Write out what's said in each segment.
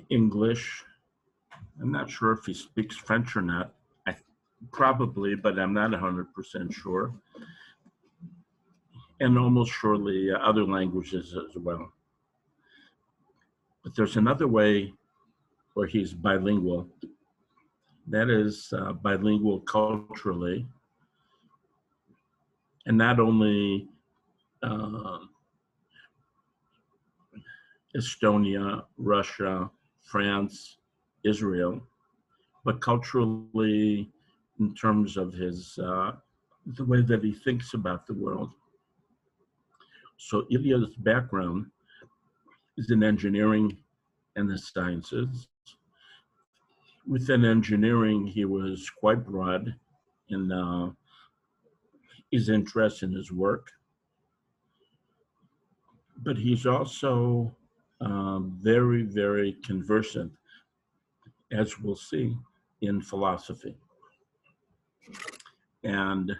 English. I'm not sure if he speaks French or not. Probably, but I'm not 100% sure. And almost surely other languages as well. But there's another way where he's bilingual. That is bilingual culturally. And not only Estonia, Russia, France, Israel, but culturally in terms of his, the way that he thinks about the world. So Ilya's background is in engineering and the sciences. Within engineering, he was quite broad in his interest in his work, but he's also very, very conversant, as we'll see, in philosophy. And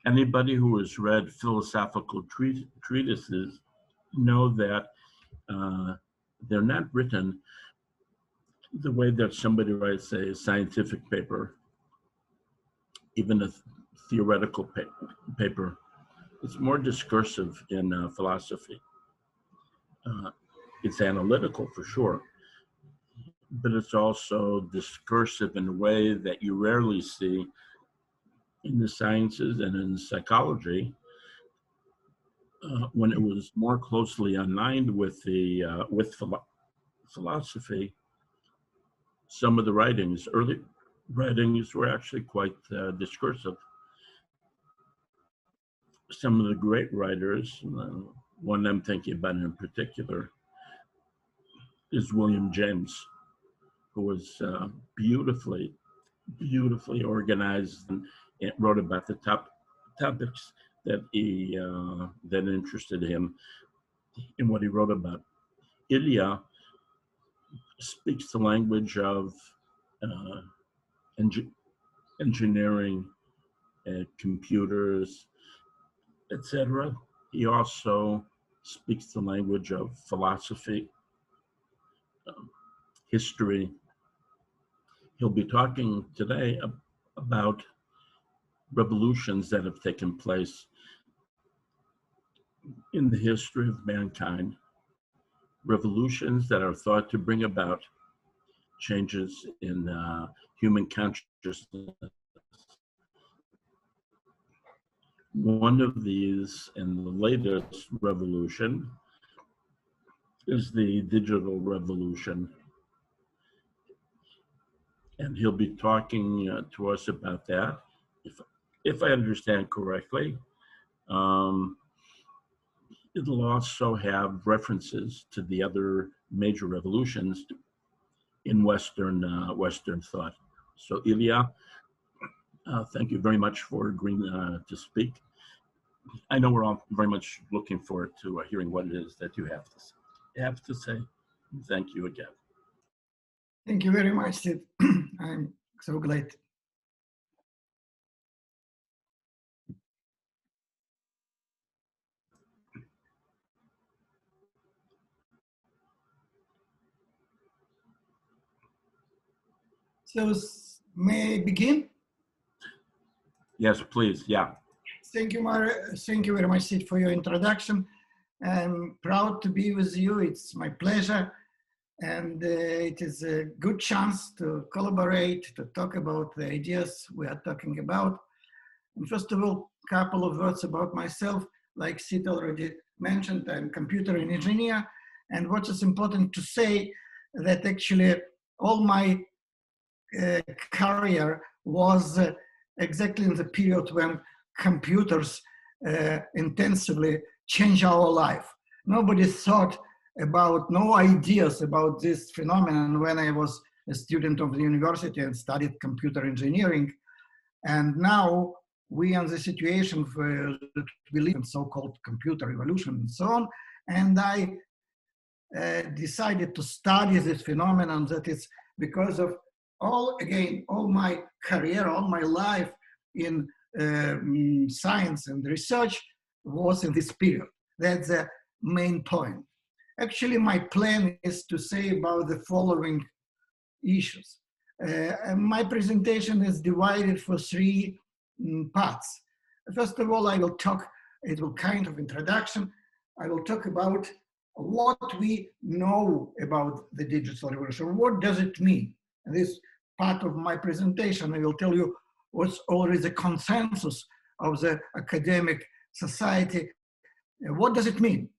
anybody who has read philosophical treatises know that they're not written the way that somebody writes a scientific paper, even a theoretical paper. It's more discursive in philosophy. It's analytical for sure, but it's also discursive in a way that you rarely see in the sciences and in psychology, when it was more closely aligned with the philosophy. Some of the writings, early writings, were actually quite discursive. Some of the great writers, one I'm thinking about in particular, is William James, who was beautifully organized and wrote about the topics that that interested him in what he wrote about. Ilya speaks the language of engineering, computers, etc. He also speaks the language of philosophy, history. He'll be talking today about revolutions that have taken place in the history of mankind, revolutions that are thought to bring about changes in human consciousness. One of these, and the latest revolution, is the digital revolution. And he'll be talking to us about that, if I understand correctly. It'll also have references to the other major revolutions in Western thought. So Ilya, thank you very much for agreeing to speak. I know we're all very much looking forward to hearing what it is that you have to say. Thank you again. Thank you very much, Sid. I'm so glad. So may I begin? Yes, please. Yeah. Thank you, Mara. Thank you very much, Sid, for your introduction. I'm proud to be with you. It's my pleasure. And it is a good chance to collaborate, to talk about the ideas we are talking about. And first of all, a couple of words about myself. Like Sid already mentioned, I'm a computer engineer. And what is important to say that actually all my career was exactly in the period when computers intensively changed our life. Nobody thought about, no ideas about this phenomenon when I was a student of the university and studied computer engineering. And now we are in the situation where we live in so-called computer revolution and so on. And I decided to study this phenomenon. That is because of all my career, all my life in science and research was in this period. That's the main point. Actually, my plan is to say about the following issues. My presentation is divided for three parts. First of all, I will talk, it will kind of introduction. I will talk about what we know about the digital revolution. What does it mean? And this part of my presentation, I will tell you what's already the consensus of the academic society. What does it mean?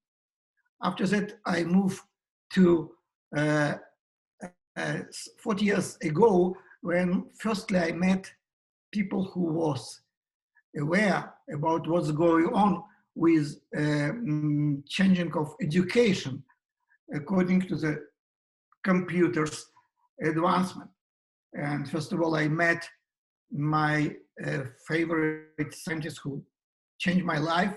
After that, I move to 40 years ago, when firstly I met people who was aware about what's going on with changing of education according to the computer's advancement. And first of all, I met my favorite scientist who changed my life,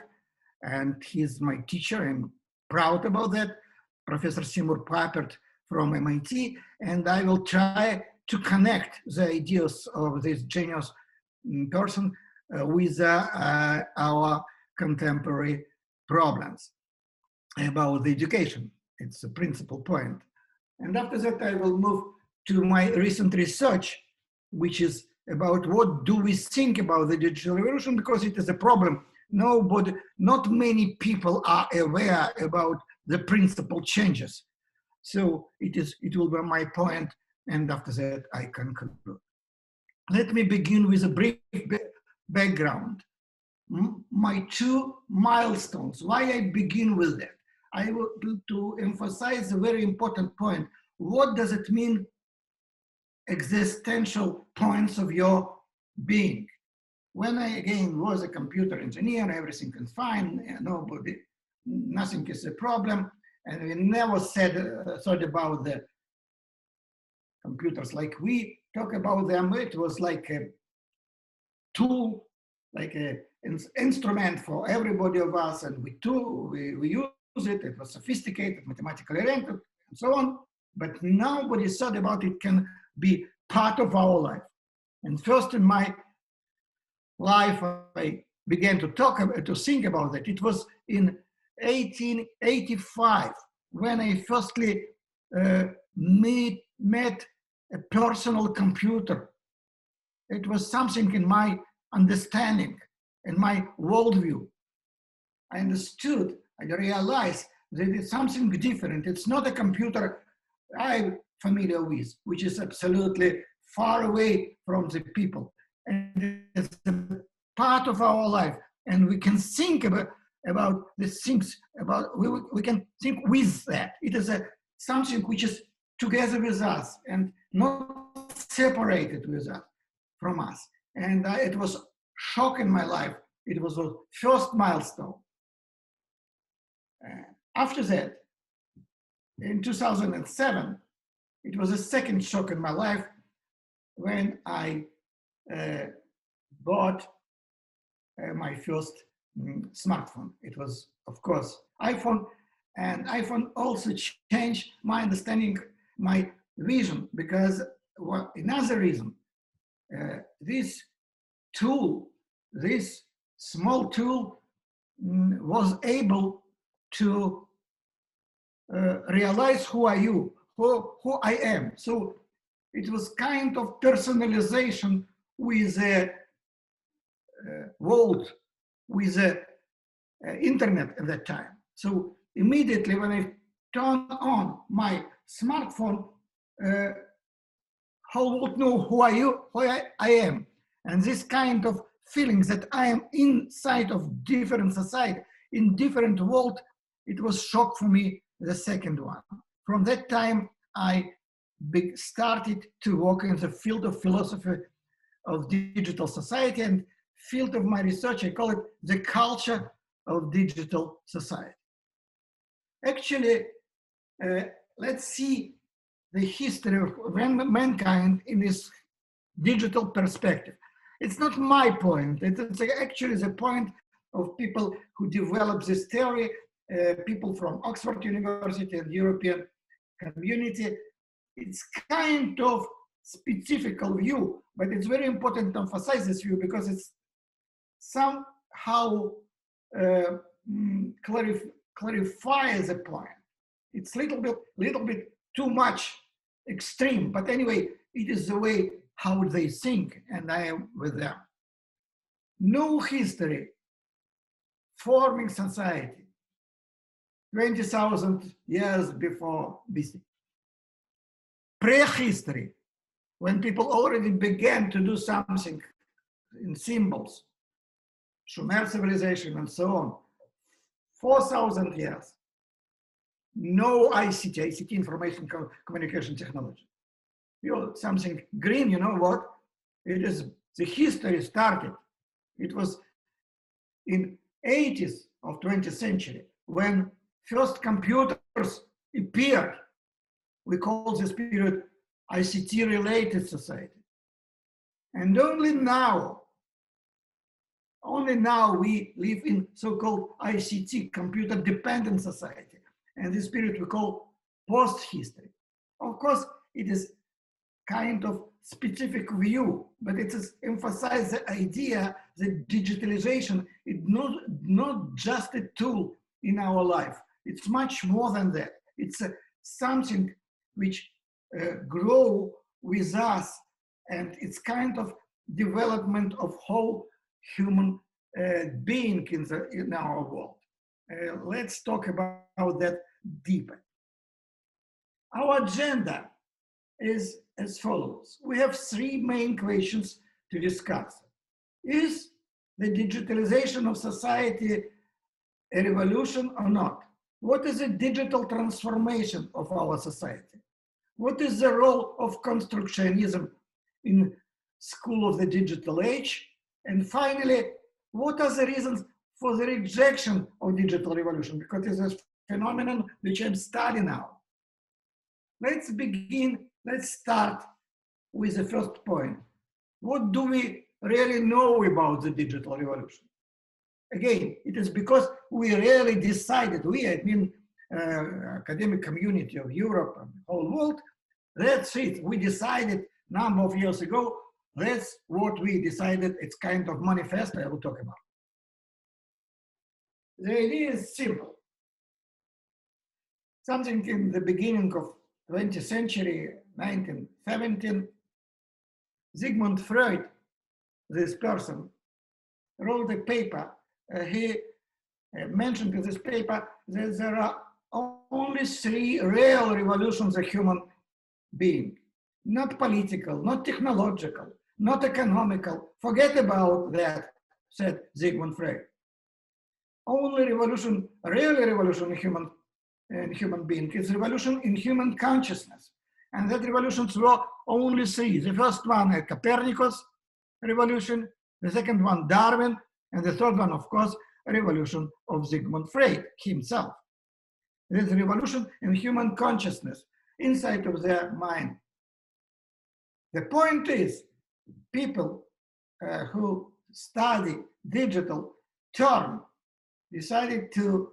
and he's my teacher. I'm proud about that, Professor Seymour Papert from MIT, and I will try to connect the ideas of this genius person with our contemporary problems about the education. It's a principal point. And after that, I will move to my recent research, which is about what do we think about the digital revolution, because it is a problem. Not many people are aware about the principal changes. So it will be my point, and after that I conclude. Let me begin with a brief background. My two milestones, why I begin with that. I want to emphasize a very important point. What does it mean, existential points of your being? When I again was a computer engineer, everything is fine, nothing is a problem, and we never thought about the computers like we talk about them. It was like a tool, like an instrument for everybody of us, and we use it. It was sophisticated, mathematically oriented, and so on. But nobody thought about it can be part of our life. And first in my life, I began to think about that. It was in 1885 when I firstly met a personal computer. It was something in my understanding, in my worldview. I understood, I realized that it's something different. It's not a computer I'm familiar with, which is absolutely far away from the people. And it's a part of our life. And we can think about the things, we can think with that. It is something which is together with us and not separated with us, from us. And it was shock in my life. It was a first milestone. After that, in 2007, it was a second shock in my life when I bought my first smartphone. It was, of course, iPhone, and iPhone also changed my understanding, my vision, because another reason, this tool, this small tool was able to realize who are you, who I am. So it was kind of personalization with the world, with the internet at that time. So immediately when I turned on my smartphone, whole world know who are you, who I am. And this kind of feelings that I am inside of different society, in different world, it was shock for me, the second one. From that time, I started to work in the field of philosophy of digital society, and field of my research, I call it the culture of digital society. Actually, let's see the history of mankind in this digital perspective. It's not my point. It's actually the point of people who developed this theory, people from Oxford University and European community. It's kind of specific view, but it's very important to emphasize this view because it's somehow clarifies the point. It's little bit too much extreme, but anyway, it is the way how they think, and I am with them. No history forming society 20,000 years before BC. Prehistory, when people already began to do something in symbols, Sumer civilization and so on, 4,000 years. No ICT, information communication technology. Something green, you know what? It is, the history started. It was in 80s of 20th century when first computers appeared. We call this period ICT related society. And only now we live in so-called ICT, computer dependent society. And this period we call post-history. Of course, it is kind of specific view, but it is emphasize the idea that digitalization is not just a tool in our life. It's much more than that. It's something which grow with us, and it's kind of development of whole human being in our world. Let's talk about that deeper. Our agenda is as follows. We have three main questions to discuss. Is the digitalization of society a revolution or not? What is the digital transformation of our society? What is the role of constructionism in school of the digital age? And finally, what are the reasons for the rejection of digital revolution? Because it's a phenomenon which I'm studying now. Let's begin, let's start with the first point. What do we really know about the digital revolution? Again, it is because we really decided, I mean, academic community of Europe and the whole world, that's it. We decided a number of years ago, that's what we decided. It's kind of manifesto I will talk about. The idea is simple. Something in the beginning of 20th century, 1917, Sigmund Freud, this person, wrote a paper. He mentioned in this paper that there are only three real revolutions of human being. Not political, not technological, not economical. Forget about that, said Sigmund Freud. Only revolution, really revolution in human being is revolution in human consciousness. And that revolutions were only three. The first one, Copernicus revolution. The second one, Darwin. And the third one, of course, a revolution of Sigmund Freud himself. There's a revolution in human consciousness inside of their mind. The point is, people who study digital term decided to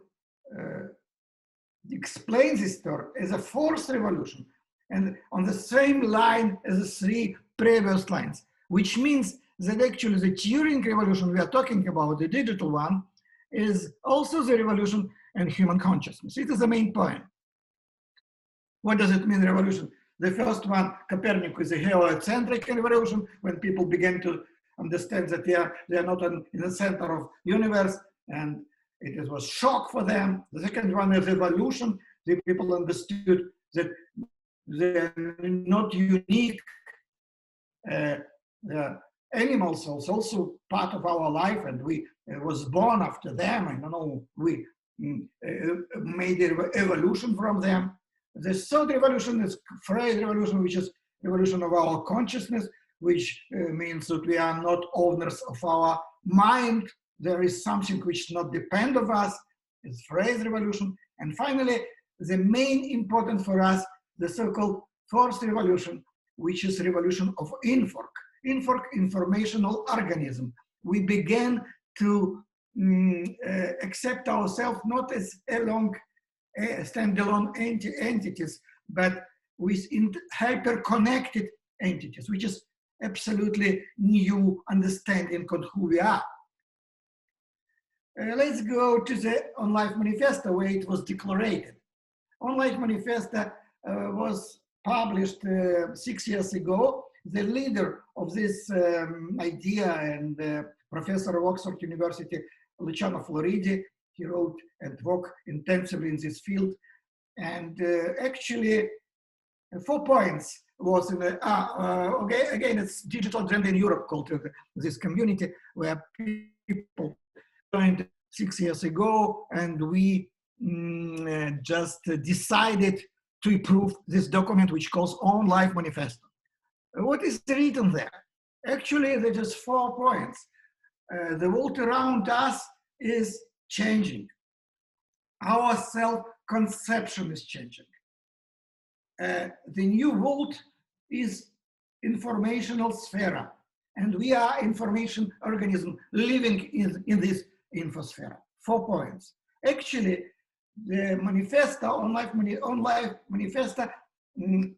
explain this term as a fourth revolution and on the same line as the three previous lines, which means that actually the Turing revolution we are talking about, the digital one, is also the revolution in human consciousness. It is the main point. What does it mean, revolution? The first one, Copernicus, is a heliocentric revolution, when people began to understand that they are not in the center of the universe, and it was shock for them. The second one is evolution. The people understood that they're not unique. The animals are also part of our life, and we was born after them. I don't know, we made an evolution from them. The third revolution is Freud revolution, which is revolution of our consciousness, which means that we are not owners of our mind. There is something which not depend on us. It's Freud's revolution. And finally, the main important for us, the so-called fourth revolution, which is revolution of INFORC. INFORC, informational organism. We began to accept ourselves not as standalone entities, but with hyper-connected entities, which is absolutely new understanding of who we are. Let's go to the ONLIFE manifesto, where it was declared. ONLIFE Manifesto was published 6 years ago. The leader of this idea and professor of Oxford University, Luciano Floridi, he wrote and worked intensively in this field. And actually, 4 points was in the, again, it's digital gender in Europe called this community where people joined 6 years ago, and we just decided to approve this document, which calls ONLIFE Manifesto. What is written there? Actually, there is 4 points. The world around us is changing. Our self-conception is changing. The new world is informational sphere, and we are information organism living in this infosphere. 4 points. Actually, the manifesto, ONLIFE Manifesto,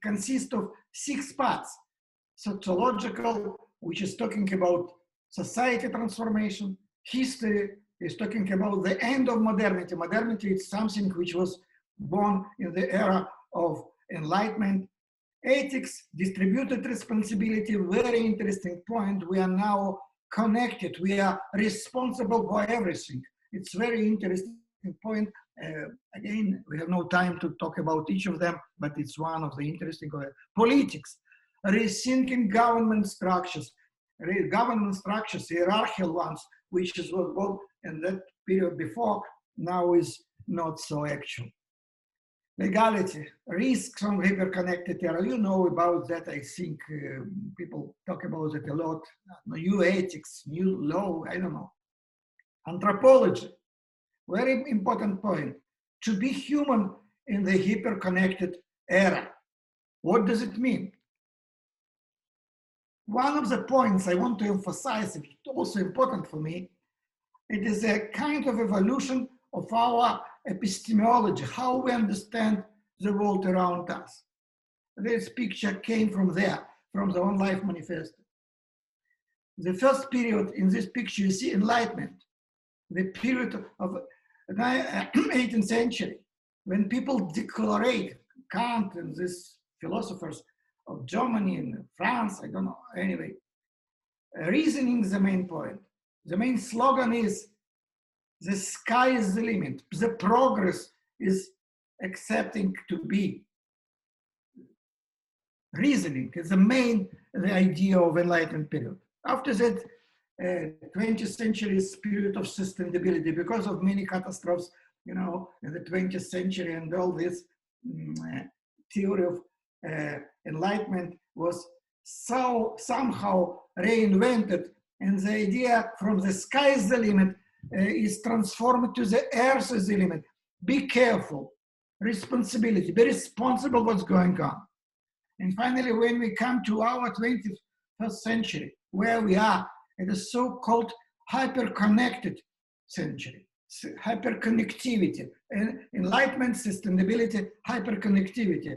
consists of 6 parts. Sociological, which is talking about society transformation. History is talking about the end of modernity. Modernity is something which was born in the era of Enlightenment. Ethics, distributed responsibility, very interesting point. We are now connected. We are responsible for everything. It's very interesting point. Again, we have no time to talk about each of them, but it's one of the interesting. Politics, rethinking government structures, hierarchical ones, which is what was in that period before, now is not so actual. Legality, risks from hyperconnected era. You know about that. I think people talk about it a lot. New ethics, new law, I don't know. Anthropology, very important point. To be human in the hyperconnected era. What does it mean? One of the points I want to emphasize, it's also important for me, it is a kind of evolution of our epistemology, how we understand the world around us. This picture came from there, from the ONLIFE Manifesto. The first period in this picture, you see Enlightenment, the period of the 18th century, when people declarate, Kant and these philosophers of Germany and France, I don't know, anyway. Reasoning is the main point. The main slogan is, the sky is the limit. The progress is accepting to be. Reasoning is the idea of Enlightenment period. After that, 20th century is period of sustainability because of many catastrophes, you know, in the 20th century, and all this theory of Enlightenment was somehow reinvented, and the idea from the sky is the limit is transformed to the earth is the limit. Be careful, responsibility, be responsible what's going on. And finally, when we come to our 21st century, where we are at a so-called hyper-connected century, hyperconnectivity, and Enlightenment, sustainability, hyperconnectivity.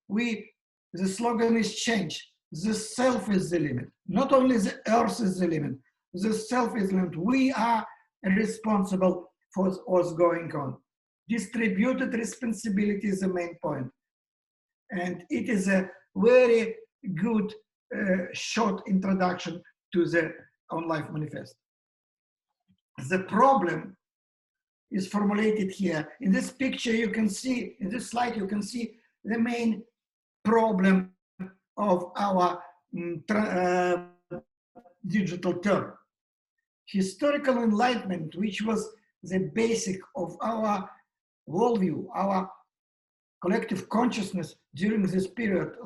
The slogan is changed. The self is the limit. Not only the earth is the limit, the self is the limit. We are responsible for what's going on. Distributed responsibility is the main point. And it is a very good short introduction to the ONLIFE Manifesto. The problem is formulated here. In this picture, you can see, in this slide, you can see the main problem of our digital term. Historical enlightenment, which was the basic of our worldview, our collective consciousness during this period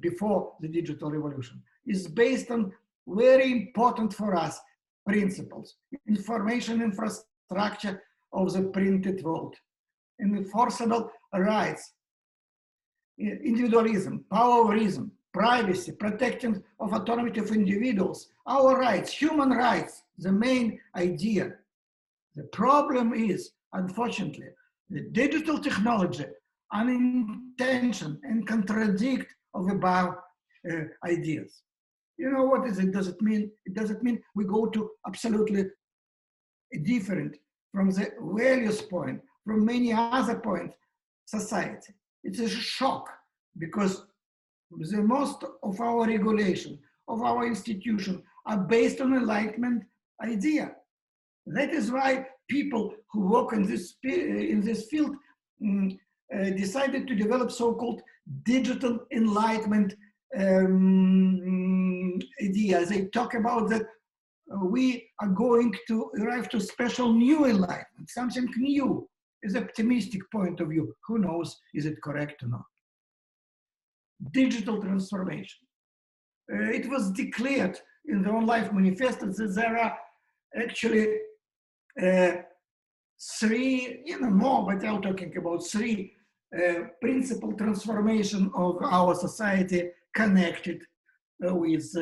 before the digital revolution, is based on very important for us principles: information infrastructure of the printed world, enforceable rights, individualism, power of reason, privacy, protection of autonomy of individuals, our rights, human rights, the main idea. The problem is, unfortunately, the digital technology unintention and contradict of above ideas. You know what is it? Does it mean? It doesn't mean we go to absolutely different from the values point, from many other points. society. It's a shock because the most of our regulation, of our institution are based on Enlightenment idea. That is why people who work in this field decided to develop so-called digital Enlightenment ideas. They talk about that we are going to arrive to special new Enlightenment, something new. Is an optimistic point of view. Who knows, is it correct or not? Digital transformation. It was declared in the ONLIFE manifesto that there are actually three, more, but I'm talking about three principal transformation of our society connected with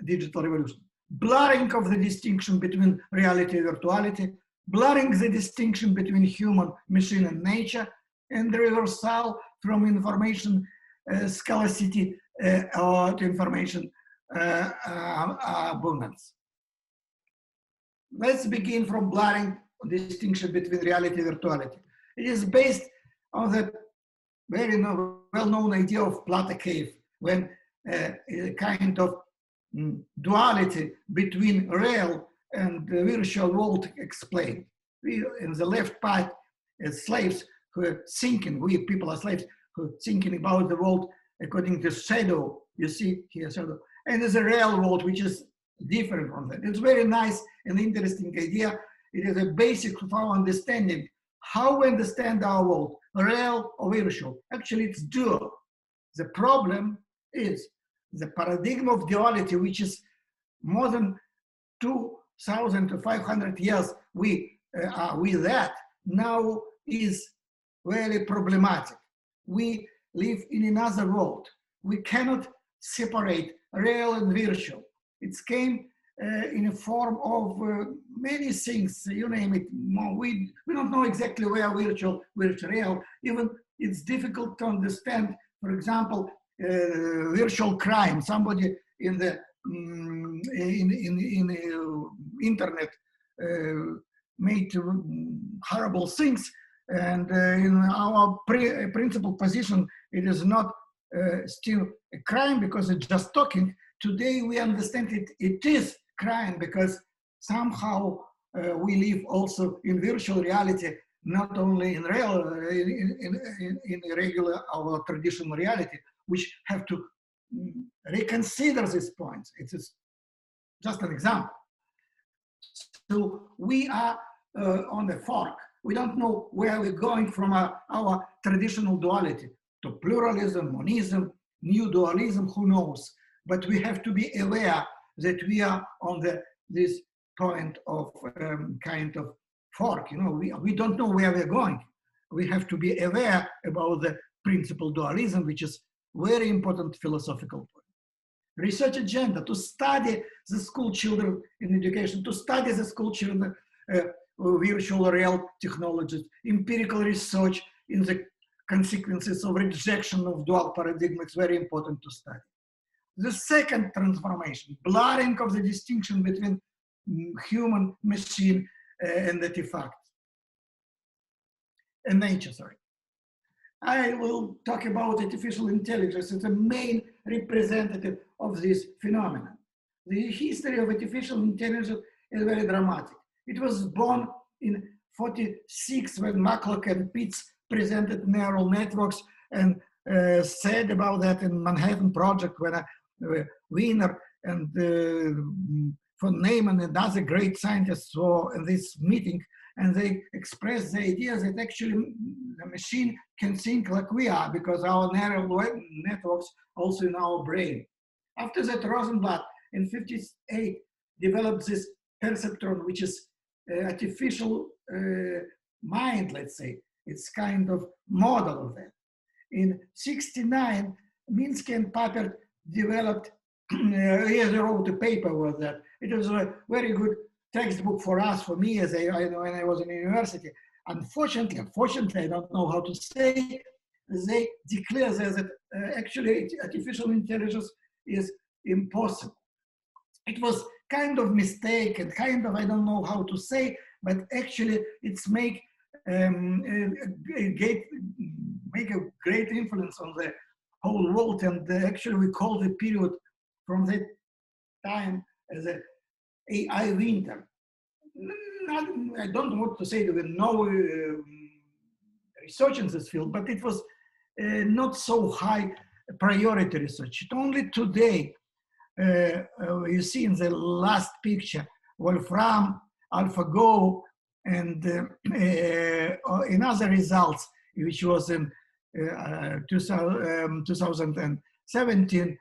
digital revolution. Blurring of the distinction between reality and virtuality, blurring the distinction between human, machine, and nature, and the reversal from information scarcity to information abundance. Let's begin from blurring distinction between reality and virtuality. It is based on the very well-known idea of Plato cave, when a kind of duality between real and the virtual world explained. We, in the left part, as slaves who are thinking, we people are slaves who are thinking about the world according to shadow. You see here shadow, and there's a real world which is different from that. It's very nice and interesting idea. It is a basic of our understanding how we understand our world, real or virtual. Actually, it's dual. The problem is the paradigm of duality, which is more than 2,500 years we are with that, now is very problematic. We live in another world. We cannot separate real and virtual. It came in a form of many things, you name it. We don't know exactly where virtual, real. Even it's difficult to understand, for example, virtual crime. Somebody in the internet made horrible things, and in our principal position, it is not still a crime because it's just talking. Today we understand it is crime because somehow we live also in virtual reality, not only in real, in regular our traditional reality, which have to reconsider these points. It is just an example. So we are on the fork. We don't know where we're going from our traditional duality to pluralism, monism, new dualism, who knows? But we have to be aware that we are on this point of kind of fork. We don't know where we're going. We have to be aware about the principal dualism, which is very important philosophical point. Research agenda, to study the school children in education, to study the school children virtual real technologies, empirical research in the consequences of rejection of dual paradigm. It's very important to study. The second transformation, blurring of the distinction between human, machine, and artifact, and nature, sorry. I will talk about artificial intelligence as the main representative of this phenomenon. The history of artificial intelligence is very dramatic. It was born in '46 when Matlock and Pitts presented neural networks and said about that in Manhattan Project when Wiener and von Neumann and other great scientists were in this meeting, and they expressed the idea that actually the machine can think like we are because our neural networks also in our brain. After that, Rosenblatt in '58 developed this perceptron, which is artificial mind, let's say. It's kind of model of that. In '69, Minsky and Papert developed, he wrote a paper with that. It was a very good textbook for us, for me, as when I was in university. Unfortunately, I don't know how to say, they declare that actually artificial intelligence is impossible. It was kind of mistake and kind of, I don't know how to say, but actually it's make make a great influence on the whole world. And actually we call the period from that time as a AI winter. I don't want to say there were no research in this field, but it was not so high priority research. Only today, you see in the last picture, Wolfram, AlphaGo, and in other results, which was in 2017,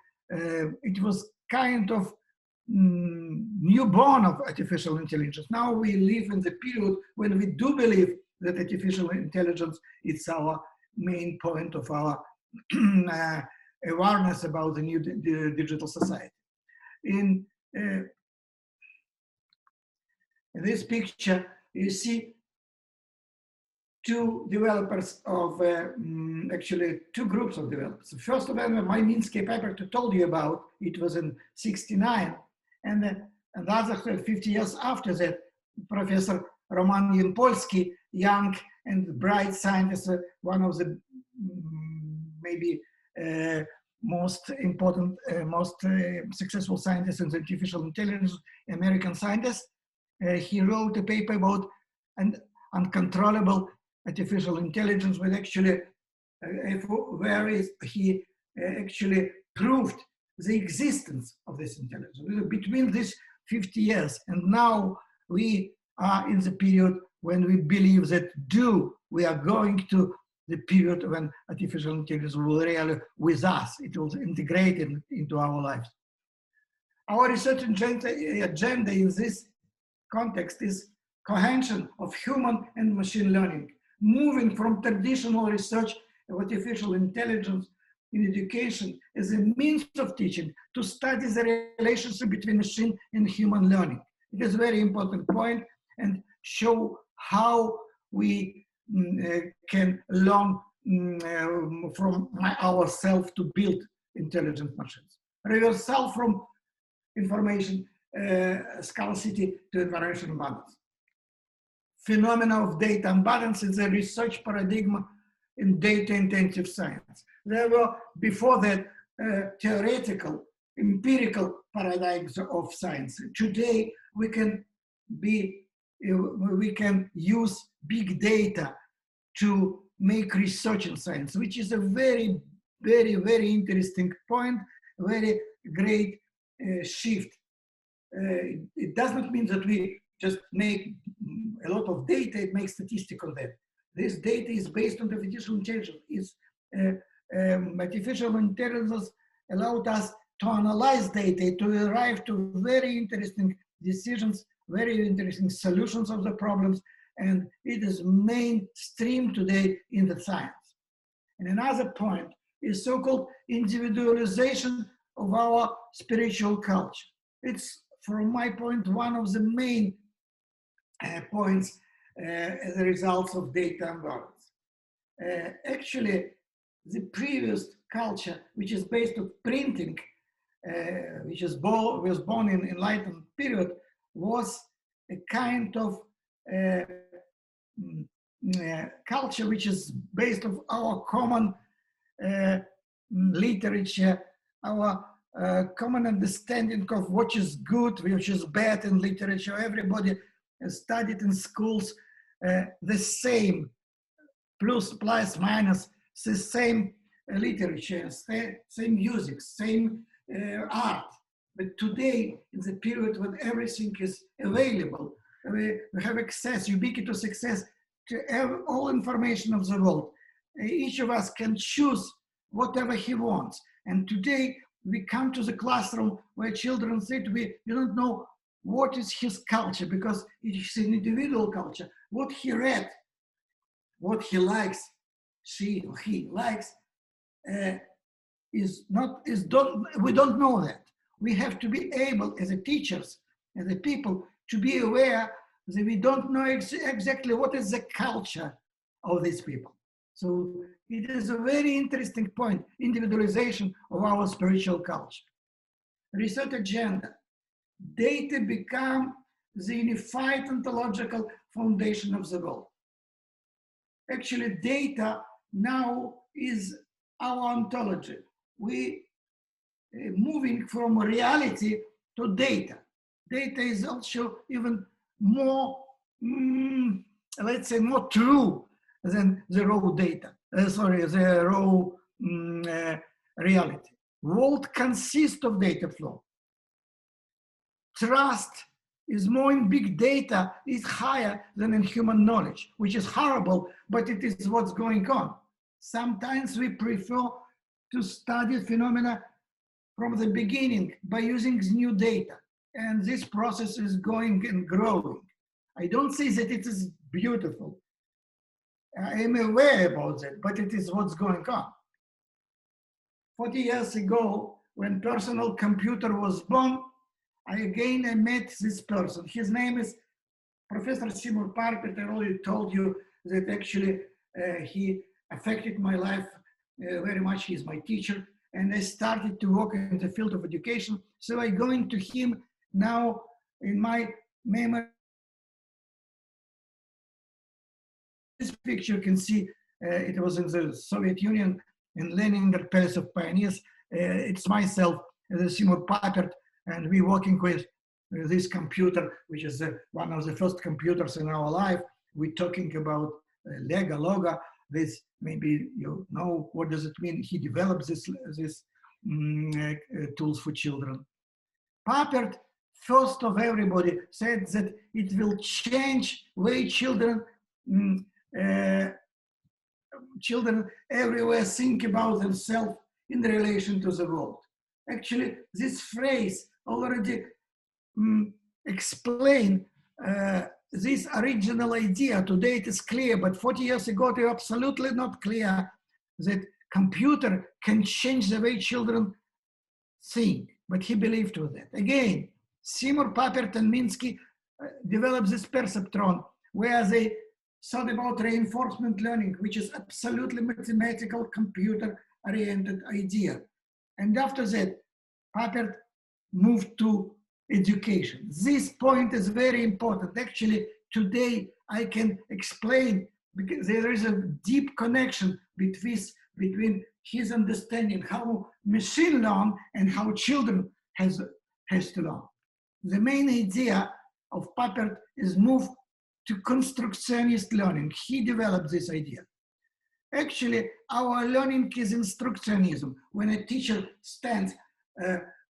it was kind of newborn of artificial intelligence. Now we live in the period when we do believe that artificial intelligence is our main point of our awareness about the new digital society. In this picture, you see two developers of, actually two groups of developers. The first of them, my Minsky paper I told you about, it was in '69, and the other 50 years after that, Professor Roman Yampolsky, young and bright scientist, one of the maybe most important, most successful scientists in artificial intelligence, American scientist. He wrote a paper about an uncontrollable artificial intelligence, but actually, where he actually proved the existence of this intelligence. Between these 50 years and now, we are in the period when we believe that we are going to the period when artificial intelligence will really with us, it will integrate into our lives. Our research agenda in this context is cohesion of human and machine learning, moving from traditional research of artificial intelligence in education as a means of teaching to study the relationship between machine and human learning. It is a very important point and show how we can learn from ourselves to build intelligent machines. Reversal from information scarcity to information abundance. Phenomena of data abundance is a research paradigm in data-intensive science. There were before that theoretical, empirical paradigms of science. Today we can use big data to make research in science, which is a very, very, very interesting point, very great shift. It does not mean that we just make a lot of data, it makes statistical data. This data is based on artificial intelligence. Artificial intelligence allowed us to analyze data, to arrive to very interesting decisions, very interesting solutions of the problems, and it is mainstream today in the science. And another point is so-called individualization of our spiritual culture. It's, from my point, one of the main points as a result of data imbalance. Actually, the previous culture, which is based on printing, which was born in Enlightenment period, was a kind of culture which is based on our common literature, our common understanding of what is good, which is bad in literature. Everybody studied in schools the same, plus, minus, the same literature, same music, same art. But today, in the period when everything is available, we have access, ubiquitous access to all information of the world. Each of us can choose whatever he wants. And today, we come to the classroom where children sit, we don't know what is his culture, because it is an individual culture. What he read, what he likes, she or he likes, we don't know that. We have to be able, as a teachers, as a people, to be aware that we don't know exactly what is the culture of these people. So it is a very interesting point, individualization of our spiritual culture. Research agenda. Data become the unified ontological foundation of the world. Actually, data now is our ontology. We moving from reality to data. Data is also even more, let's say, more true than the raw data. The raw reality. World consists of data flow. Trust is more in big data, is higher than in human knowledge, which is horrible, but it is what's going on. Sometimes we prefer to study phenomena from the beginning by using new data. And this process is going and growing. I don't say that it is beautiful. I am aware about that, but it is what's going on. 40 years ago, when personal computer was born, I met this person. His name is Professor Seymour Papert. I already told you that actually he affected my life very much. He's my teacher. And I started to work in the field of education. So I going to him now in my memory. This picture you can see, it was in the Soviet Union in Leningrad, Palace of Pioneers. It's myself, Seymour Papert, and we working with this computer, which is one of the first computers in our life. We're talking about Lega, Loga. This, maybe you know, what does it mean? He develops this tools for children. Papert, first of everybody, said that it will change way children everywhere think about themselves in relation to the world. Actually, this phrase already explain this original idea. Today it is clear, but 40 years ago it was absolutely not clear that computer can change the way children think. But he believed with that. Again, Seymour Papert and Minsky developed this perceptron, where they thought about reinforcement learning, which is absolutely mathematical, computer-oriented idea. And after that, Papert moved to education. This point is very important. Actually, today I can explain, because there is a deep connection between his understanding how machine learn and how children has to learn. The main idea of Papert is move to constructionist learning. He developed this idea. Actually, our learning is instructionism. When a teacher stands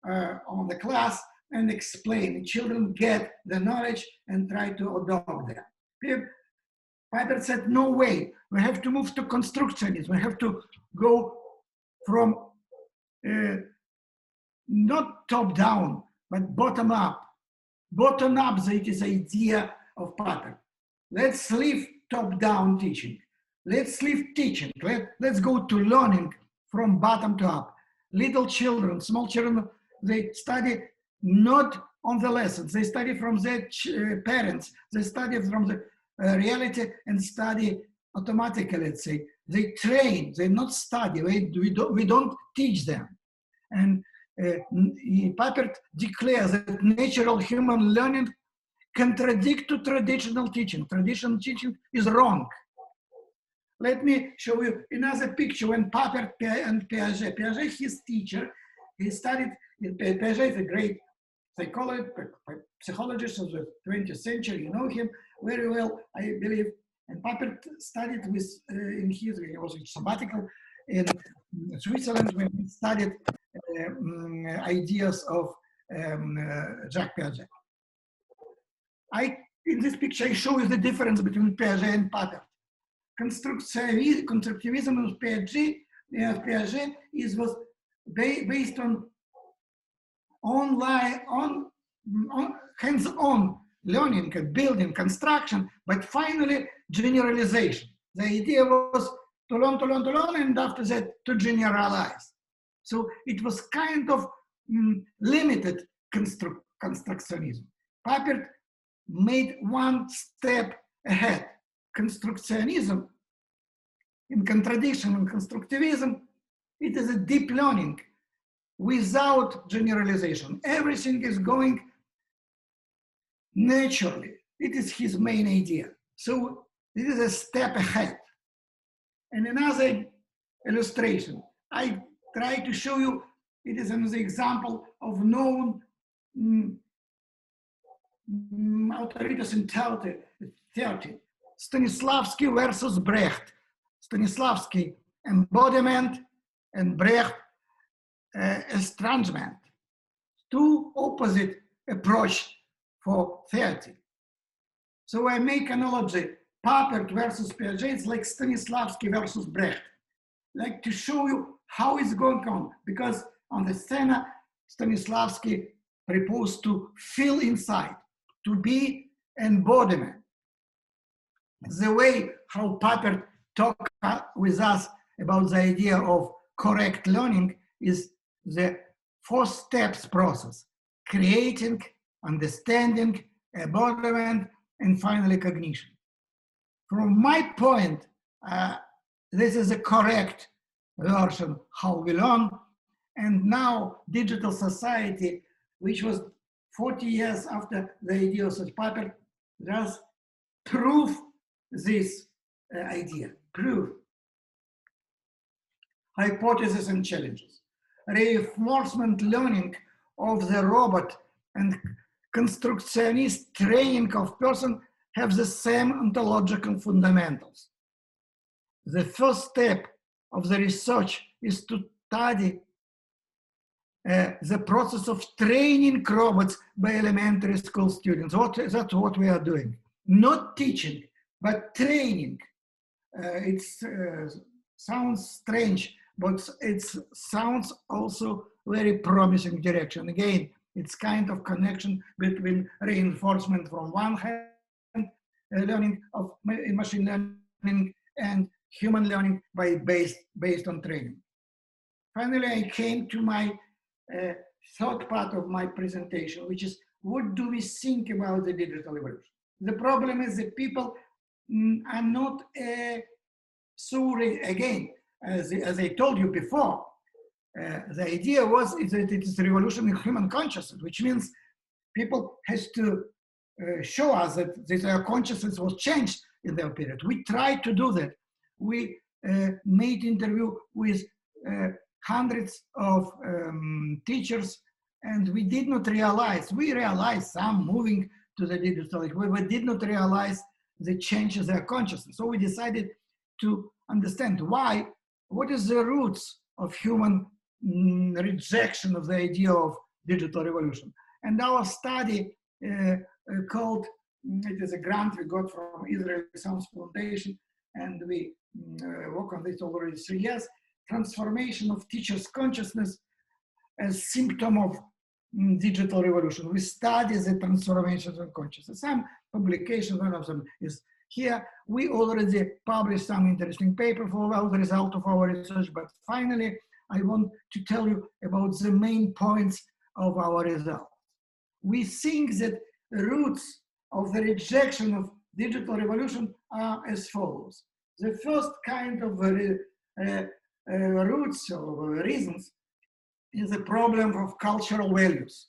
on the class and explain, children get the knowledge and try to adopt them. Papert said, no way, we have to move to constructionism. We have to go from not top down, but bottom up. Bottom up, that is the idea of Papert. Let's leave top down teaching. Let's leave teaching. Let's go to learning from bottom to up. Little children, small children, they study not on the lessons. They study from their parents. They study from the reality and study automatically, let's say. They train, they not study. We don't teach them. And Papert declares that natural human learning contradict to traditional teaching. Traditional teaching is wrong. Let me show you another picture when Papert and Piaget. Piaget, his teacher, he studied, Piaget is a great psychologist of the 20th century. You know him very well, I believe. And Papert studied with, he was in sabbatical in Switzerland when he studied ideas of Jacques Piaget. In this picture, I show you the difference between Piaget and Papert. Constructivism of Piaget was based on hands-on learning, building, construction, but finally generalization. The idea was to learn, and after that to generalize. So it was kind of limited constructionism. Papert made one step ahead. Constructionism, in contradiction with constructivism, it is a deep learning without generalization. Everything is going naturally. It is his main idea. So it is a step ahead. And another illustration, I try to show you, it is another example of known authorities in theory. Stanislavski versus Brecht. Stanislavski, embodiment, and Brecht, estrangement. Two opposite approach for theory. So I make analogy, PAPERT versus Piaget, it's like Stanislavski versus Brecht. Like to show you how it's going on, because on the scena, Stanislavski proposed to feel inside, to be embodiment. The way how PAPERT talk with us about the idea of correct learning is the 4 steps process: creating, understanding, embodiment, and finally cognition. From my point, this is a correct version how we learn. And now digital society, which was 40 years after the ideas of PAPERT, does prove this idea, prove. Hypotheses and challenges. Reinforcement learning of the robot and constructionist training of person have the same ontological fundamentals. The first step of the research is to study the process of training robots by elementary school students. That's what we are doing. Not teaching, but training. It sounds strange, but it sounds also very promising direction. Again, it's kind of connection between reinforcement from one hand, learning of machine learning, and human learning by based on training. Finally, I came to my third part of my presentation, which is what do we think about the digital evolution? The problem is that people are not again, as I told you before, the idea was that it is a revolution in human consciousness, which means people has to show us that their consciousness was changed in their period. We tried to do that. We made interview with hundreds of teachers, and we did not realize, we realized some moving to the digital, we did not realize the changes in their consciousness. So we decided to understand why, what is the roots of human rejection of the idea of digital revolution. And our study called, it is a grant we got from Israel Science Foundation, and we work on this already 3 years, transformation of teachers' consciousness as symptom of digital revolution. We study the transformations of consciousness. Some publications, one of them is here. We already published some interesting paper for the result of our research, but finally, I want to tell you about the main points of our result. We think that the roots of the rejection of digital revolution are as follows. The first kind of roots or reasons is a problem of cultural values.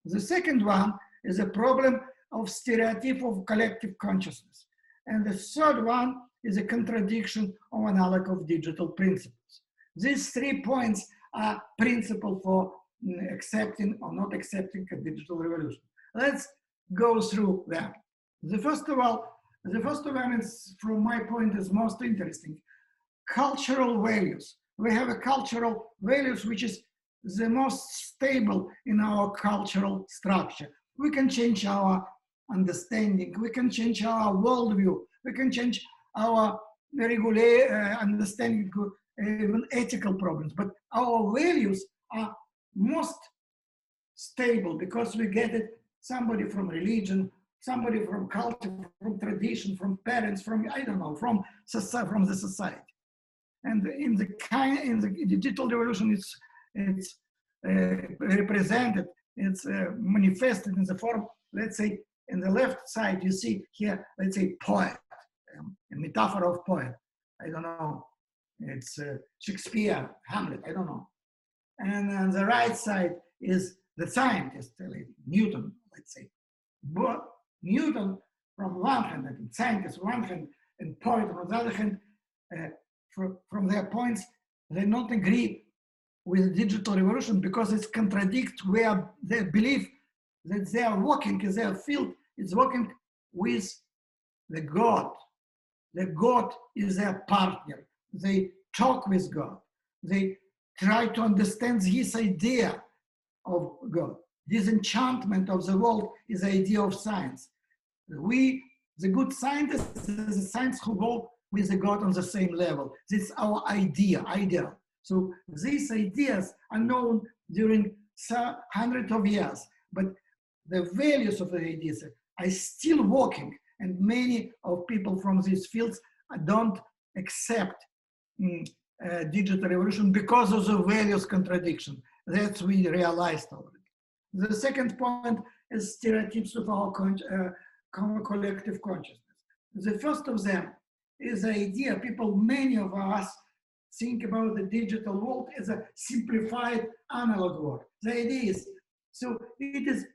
The second one is a problem of stereotype of collective consciousness. And the third one is a contradiction of analog of digital principles. These 3 points are principle for accepting or not accepting a digital revolution. Let's go through them. The first of them is, from my point, is most interesting. Cultural values. We have a cultural values which is the most stable in our cultural structure. We can change our understanding, we can change our worldview, we can change our regular understanding, even ethical problems, but our values are most stable because we get it somebody from religion, somebody from culture, from tradition, from parents, from, I don't know, from the society. And in the digital revolution, it's represented, it's manifested in the form, let's say, in the left side, you see here, let's say, poet, a metaphor of poet. I don't know, it's Shakespeare, Hamlet, I don't know. And on the right side is the scientist, Newton, let's say. But Newton from one hand, and scientist from one hand, and poet on the other hand, from their points, they not agree with the digital revolution because it contradicts where they believe that they are working in their field is working with the God. The God is their partner. They talk with God. They try to understand his idea of God. This enchantment of the world is the idea of science. We, the good scientists, is the science who go with the God on the same level. This is our ideal. So these ideas are known during hundreds of years, but the values of the ideas are still working, and many of people from these fields don't accept digital revolution because of the values contradiction. That we realized already. The second point is stereotypes of our collective consciousness. The first of them is the idea many of us think about the digital world as a simplified analog world. The idea is, so it is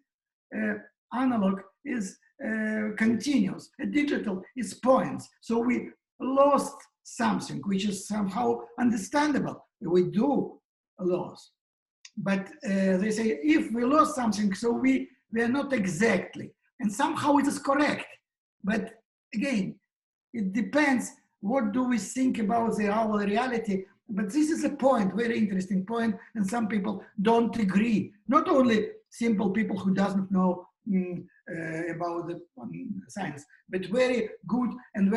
analog is continuous, digital is points. So we lost something which is somehow understandable. We do lose. But they say, if we lost something, so we are not exactly. And somehow it is correct. But again, it depends what do we think about our reality. But this is a point, very interesting point, and some people don't agree. Not only simple people who doesn't know about the science, but very good and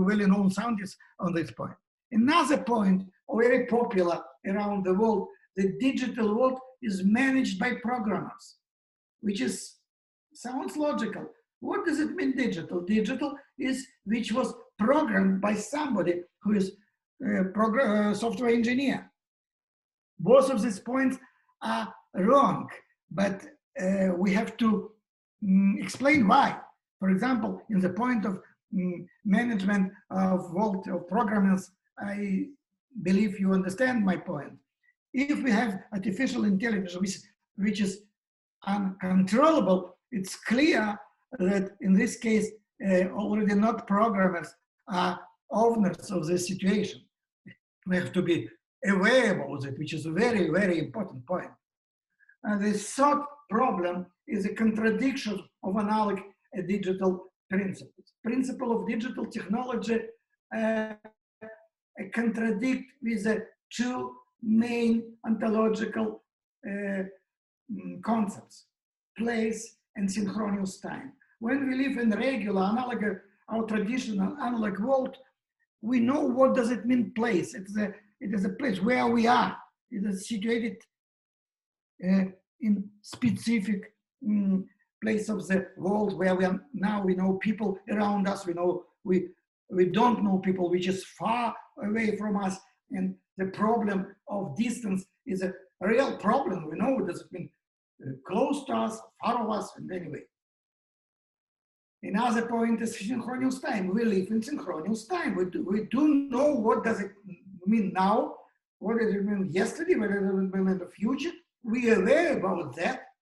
well-known scientists on this point. Another point, very popular around the world, the digital world is managed by programmers, which sounds logical. What does it mean, digital? Digital is which was programmed by somebody who is a software engineer. Both of these points are wrong, but we have to explain why. For example, in the point of management of world of programmers, I believe you understand my point. If we have artificial intelligence which is uncontrollable, it's clear that in this case, already not programmers are owners of the situation. We have to be aware about it, which is a very, very important point. And the third problem is a contradiction of analog and digital principles. Principle of digital technology contradict with the two main ontological concepts, place and synchronous time. When we live in regular analog, our traditional analog world, we know what does it mean place. It is a place where we are. It is situated in specific place of the world where we are now. We know people around us. We know we don't know people which is far away from us, and the problem of distance is a real problem. We know does it mean close to us, far of us, and anyway. Another point is synchronous time. We live in synchronous time. We do know what does it mean now, what does it mean yesterday, what does it mean in the future. We are aware about that.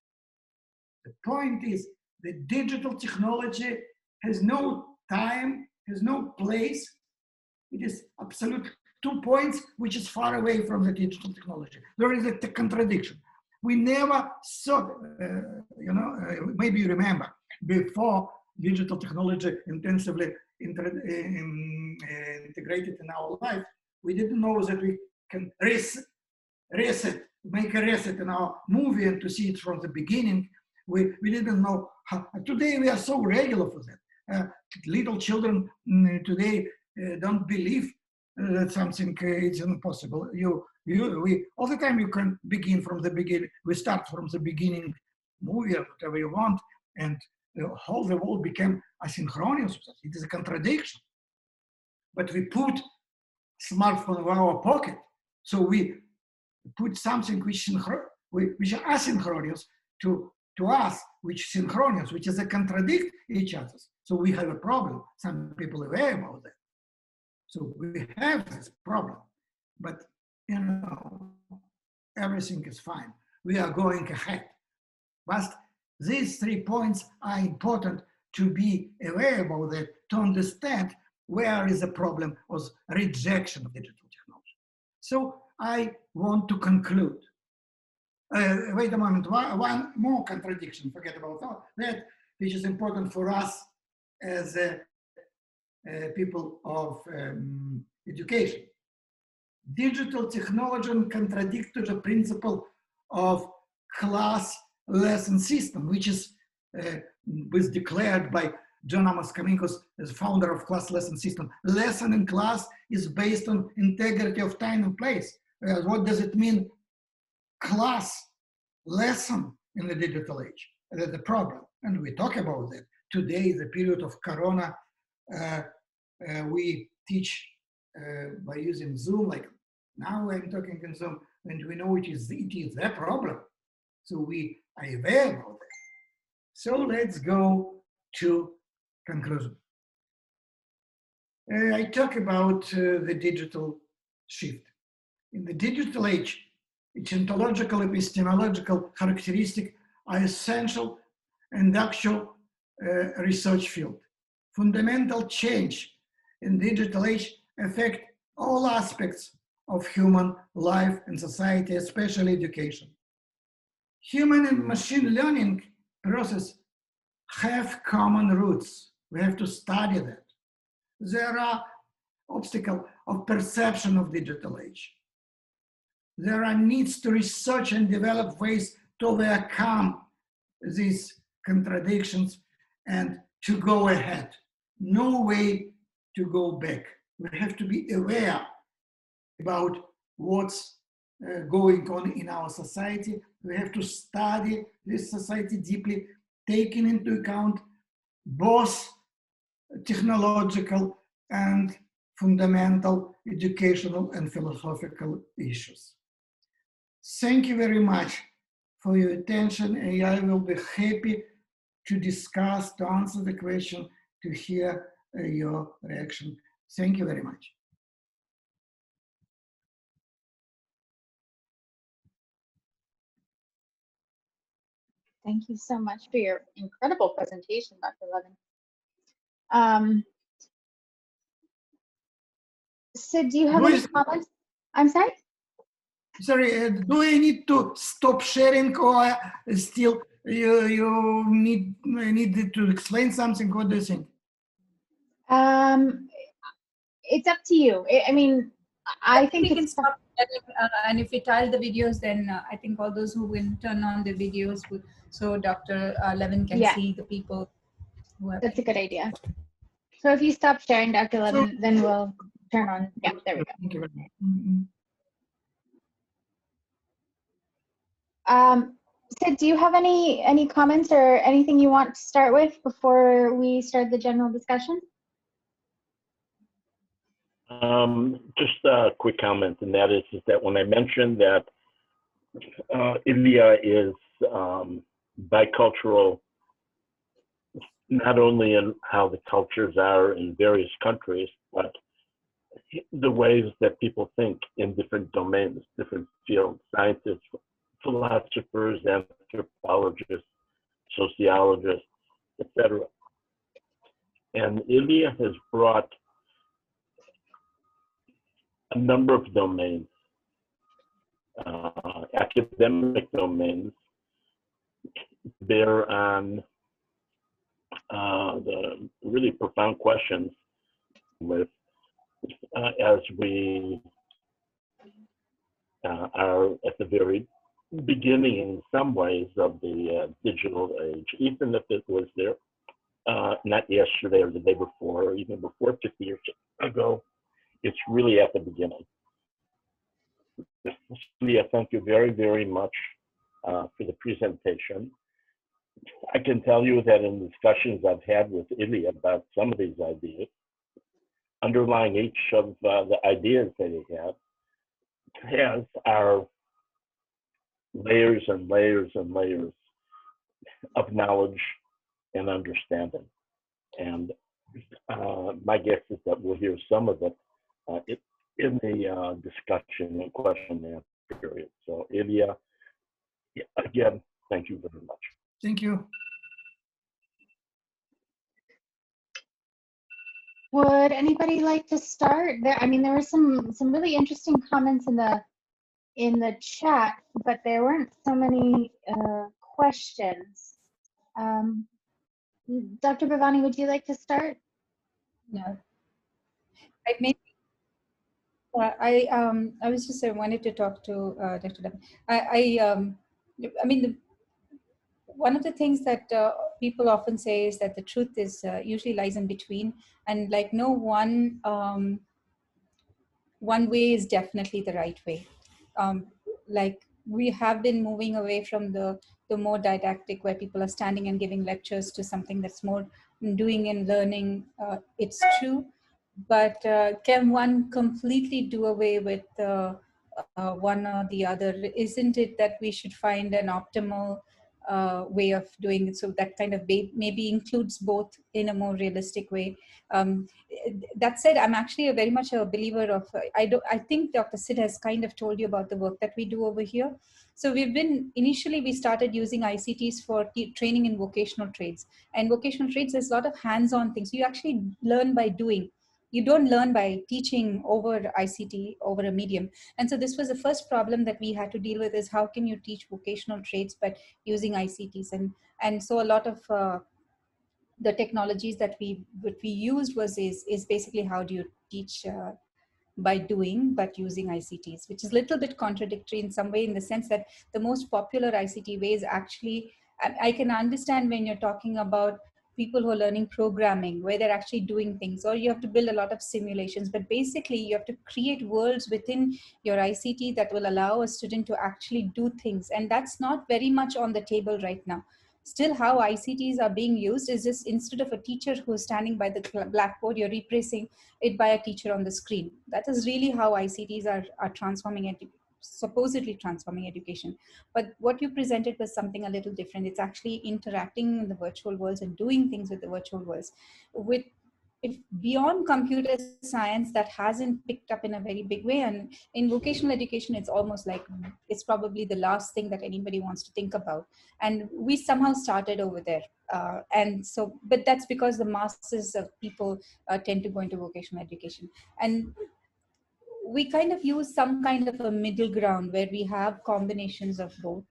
The point is the digital technology has no time, has no place. It is absolute 2 points which is far away from the digital technology. There is a contradiction. We never thought, maybe you remember, before digital technology intensively integrated in our life, we didn't know that we can make a reset in our movie and to see it from the beginning. We didn't know how. Today we are so regular for that. Little children today don't believe that something is impossible. We all the time you can begin from the beginning. We start from the beginning movie or whatever you want, and the whole world became asynchronous. It is a contradiction. But we put smartphone in our pocket, so we put something which are asynchronous to us, which is synchronous, which is a contradict each other. So we have a problem. Some people are aware about that. So we have this problem, but everything is fine. We are going ahead. But these 3 points are important to be aware about that, to understand where is the problem was rejection of digital technology. So I want to conclude. Wait a moment, one more contradiction, forget about that, which is important for us as people of education. Digital technology contradicts to the principle of class lesson system, which was declared by John Amos Kamikos as founder of class lesson system. Lesson in class is based on integrity of time and place. What does it mean? Class lesson in the digital age. That's the problem, and we talk about that. Today, the period of Corona, we teach by using Zoom, like now I'm talking in Zoom, and we know it is the problem. So we are aware about that. So let's go to conclusion. I talk about the digital shift. In the digital age, its ontological, epistemological characteristics are essential and actual research field. Fundamental change in digital age affect all aspects of human life and society, especially education. Human and machine learning process have common roots. We have to study that. There are obstacles of perception of digital age. There are needs to research and develop ways to overcome these contradictions and to go ahead. No way to go back. We have to be aware about what's going on in our society. We have to study this society deeply, taking into account both technological and fundamental educational and philosophical issues. Thank you very much for your attention, and I will be happy to discuss, to answer the question, to hear your reaction. Thank you very much. Thank you so much for your incredible presentation, Dr. Levin. Sid, do you have any comments? I'm sorry? Sorry, do I need to stop sharing, or still you need to explain something? What do you think? It's up to you. I mean, I think we can stop. And if we tile the videos, then I think all those who will turn on the videos, so Dr. Levin can see the people. That's a good idea. So if you stop sharing, Dr. Levin, then we'll turn on. Yeah, there we go. Thank you very much. Sid, do you have any comments or anything you want to start with before we start the general discussion? Just a quick comment, and that is that when I mentioned that India is bicultural, not only in how the cultures are in various countries, but the ways that people think in different domains, different fields, scientists, philosophers, anthropologists, sociologists, etc. And Ilya has brought a number of domains, academic domains, bear on the really profound questions with as we are at the very beginning in some ways of the digital age, even if it was there not yesterday or the day before or even before 50 years ago. It's really at the beginning. Ilya, thank you very, very much for the presentation. I can tell you that in discussions I've had with Ilya about some of these ideas, underlying each of the ideas that he has are layers and layers and layers of knowledge and understanding. And my guess is that we'll hear some of it in the discussion and question and answer period. So Ilya, again, thank you very much. Thank you. Would anybody like to start? I mean, there were some really interesting comments in the chat, but there weren't so many questions. Dr. Bhavani, would you like to start? No. I was just, I wanted to talk to Dr. Levin. I mean, one of the things that people often say is that the truth is usually lies in between, and like no one way is definitely the right way. Like we have been moving away from the more didactic, where people are standing and giving lectures, to something that's more doing and learning. It's true, but can one completely do away with one or the other? Isn't it that we should find an optimal way of doing it, so that kind of maybe includes both in a more realistic way? That said, I'm actually very much a believer of, I think Dr. Sid has kind of told you about the work that we do over here. So initially we started using ICTs for training in vocational trades. And vocational trades, there's a lot of hands-on things. You actually learn by doing. You don't learn by teaching over ICT, over a medium. And so this was the first problem that we had to deal with, is how can you teach vocational trades but using ICTs? And so a lot of the technologies that we used is basically, how do you teach by doing but using ICTs, which is a little bit contradictory in some way, in the sense that the most popular ICT way is actually, I can understand when you're talking about people who are learning programming, where they're actually doing things, or you have to build a lot of simulations, but basically you have to create worlds within your ICT that will allow a student to actually do things. And that's not very much on the table right now. Still, how ICTs are being used is just, instead of a teacher who's standing by the blackboard, you're replacing it by a teacher on the screen. That is really how ICTs are transforming supposedly transforming education. But what you presented was something a little different. It's actually interacting in the virtual worlds and doing things with the virtual worlds. If beyond computer science, that hasn't picked up in a very big way, and in vocational education, it's almost like it's probably the last thing that anybody wants to think about. And we somehow started over there. And so, but that's because the masses of people tend to go into vocational education. And we kind of use some kind of a middle ground where we have combinations of both.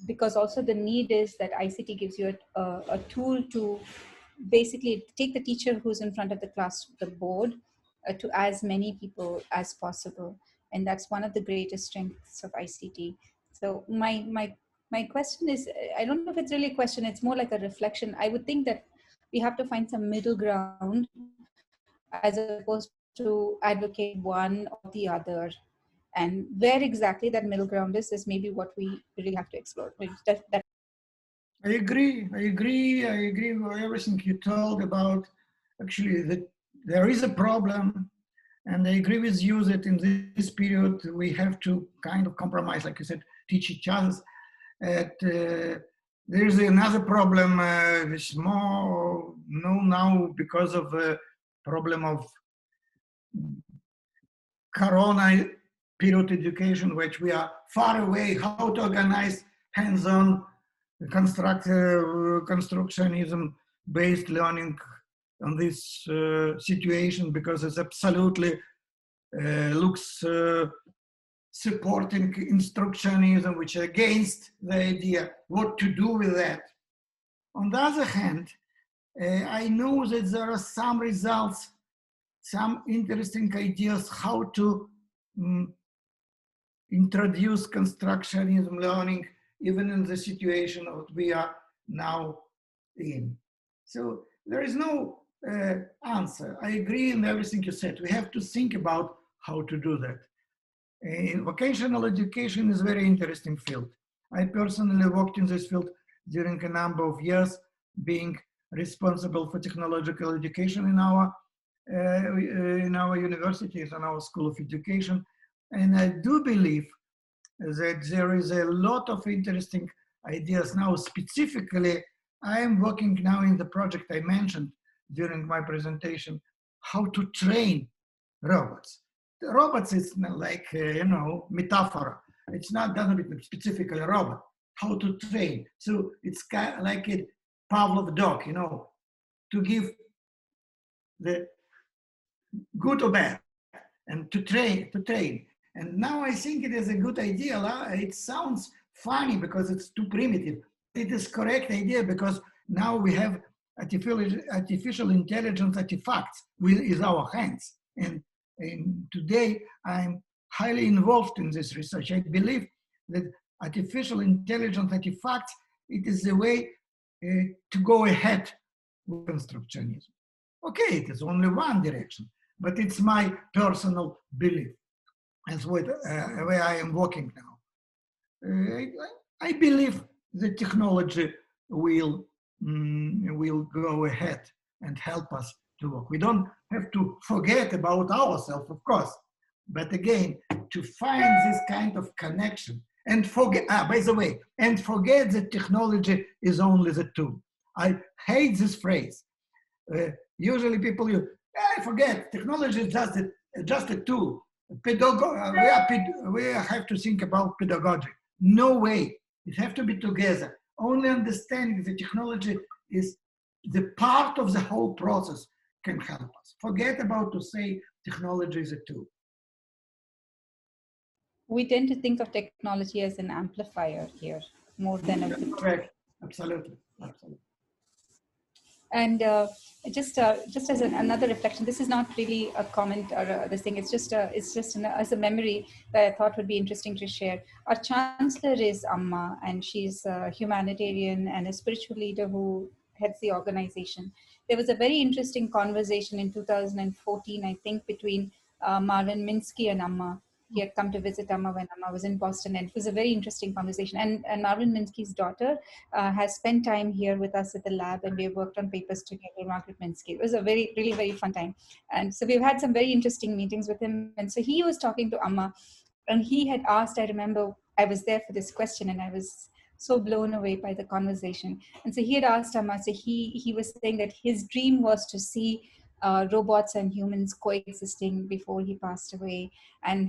Because also the need is that ICT gives you a tool to basically take the teacher who's in front of the class, the board, to as many people as possible. And that's one of the greatest strengths of ICT. So my question is, I don't know if it's really a question, it's more like a reflection. I would think that we have to find some middle ground, as opposed to advocate one or the other. And where exactly that middle ground is maybe what we really have to explore. I agree with everything you told about. Actually, that there is a problem, and I agree with you that in this period we have to kind of compromise, like you said, teach each other. There's another problem which is more known now because of the problem of Corona period education, which we are far away, how to organize hands-on constructionism based learning on this situation, because it's absolutely looks supporting instructionism, which is against the idea what to do with that. On the other hand, I know that there are some results, some interesting ideas how to introduce constructionism learning even in the situation that we are now in. So there is no answer. I agree in everything you said. We have to think about how to do that. Vocational education is a very interesting field. I personally worked in this field during a number of years, being responsible for technological education in our universities and our School of Education. And I do believe that there is a lot of interesting ideas now. Specifically, I am working now in the project I mentioned during my presentation, how to train robots. The robots is like, metaphor. It's not doesn't be specifically a robot, how to train. So it's kind of like a Pavlov dog, to give the good or bad, and to train. And now I think it is a good idea. It sounds funny because it's too primitive. It is correct idea because now we have artificial intelligence artifacts in our hands. And today I'm highly involved in this research. I believe that artificial intelligence artifacts, it is the way to go ahead with constructionism. Okay, it is only one direction, but it's my personal belief. That's where I am working now. I believe the technology will go ahead and help us to work. We don't have to forget about ourselves, of course, but again, to find this kind of connection and forget, by the way, and forget that technology is only the tool. I hate this phrase. Usually people use, forget, technology is just a tool. We have to think about pedagogy. No way. It has to be together. Only understanding the technology is the part of the whole process can help us. Forget about to say technology is a tool. We tend to think of technology as an amplifier here more than a tool. Correct. Absolutely. Absolutely. And just as another reflection, this is not really a comment or this thing. It's just as a memory that I thought would be interesting to share. Our chancellor is Amma, and she's a humanitarian and a spiritual leader who heads the organization. There was a very interesting conversation in 2014, I think, between Marvin Minsky and Amma. He had come to visit Amma when Amma was in Boston, and it was a very interesting conversation. And Marvin Minsky's daughter has spent time here with us at the lab, and we have worked on papers together, Margaret Minsky. It was a really very fun time. And so we've had some very interesting meetings with him. And so he was talking to Amma, and he had asked, I remember I was there for this question, and I was so blown away by the conversation. And so he had asked Amma, so he was saying that his dream was to see robots and humans coexisting before he passed away, and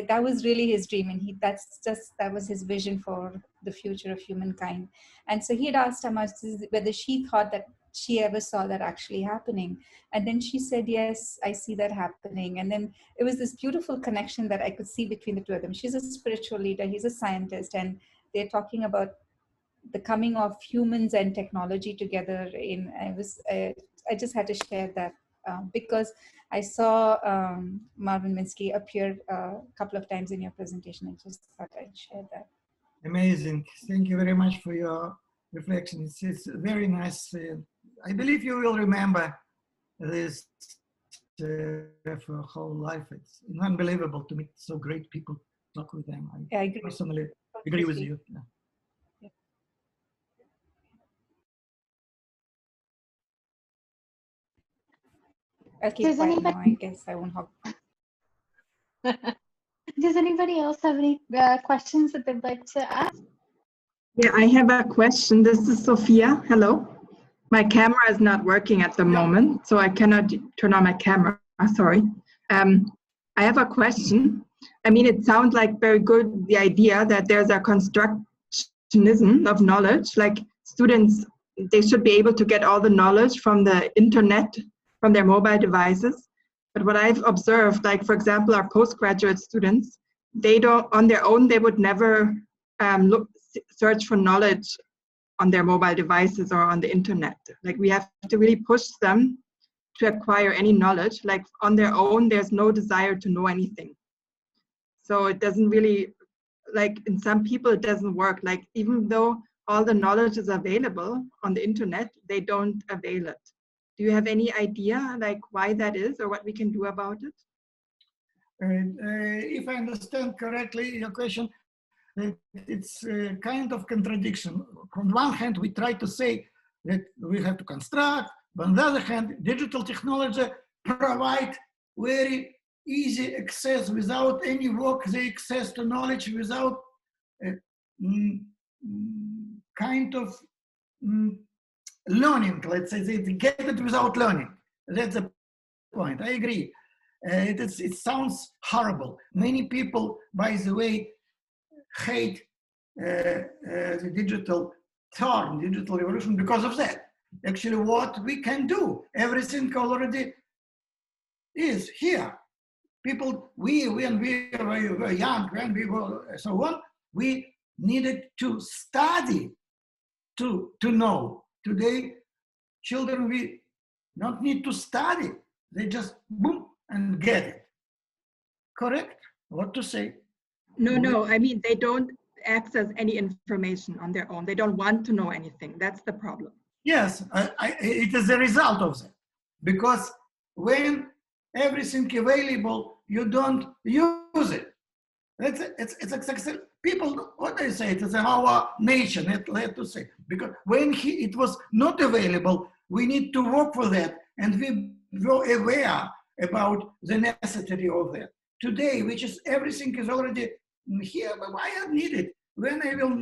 that was really his dream, and that was his vision for the future of humankind. And so he had asked Amma whether she thought that she ever saw that actually happening, and then she said, yes, I see that happening. And then it was this beautiful connection that I could see between the two of them. She's a spiritual leader, he's a scientist, and they're talking about the coming of humans and technology together. I just had to share that because I saw Marvin Minsky appear a couple of times in your presentation. I just thought I'd share that. Amazing. Thank you very much for your reflection. It's very nice. I believe you will remember this for whole life. It's unbelievable to meet so great people, talk with them. I agree. Personally agree with you. Yeah. I'll keep quiet now, I guess. I won't hog. Does anybody else have any questions that they'd like to ask? Yeah, I have a question. This is Sophia. Hello. My camera is not working at the moment, so I cannot turn on my camera. Sorry. I have a question. I mean, it sounds like very good, the idea that there's a constructionism of knowledge, like students, they should be able to get all the knowledge from the internet, from their mobile devices. But what I've observed, like for example, our postgraduate students, they don't, on their own, they would never search for knowledge on their mobile devices or on the internet. Like we have to really push them to acquire any knowledge. Like on their own, there's no desire to know anything. So it doesn't really, like in some people, it doesn't work. Like even though all the knowledge is available on the internet, they don't avail it. Do you have any idea like why that is or what we can do about it? If I understand correctly, your question, it's a kind of contradiction. On one hand, we try to say that we have to construct, but on the other hand, digital technology provide very easy access without any work, the access to knowledge without kind of learning, let's say, they get it without learning. That's the point, I agree. It sounds horrible. Many people, by the way, hate the digital turn, digital revolution because of that. Actually, what we can do, everything already is here. People, when we were young, when we were so on, we needed to study to know. Today, children, we don't need to study. They just boom and get it. Correct? What to say? No, I mean, they don't access any information on their own. They don't want to know anything. That's the problem. Yes, it is a result of that. Because when everything available, you don't use it. It's exactly, people, what they say, it is our nature, let to say. Because when it was not available, we need to work for that, and we were aware about the necessity of that. Today, which is everything is already here, but I need it. When I will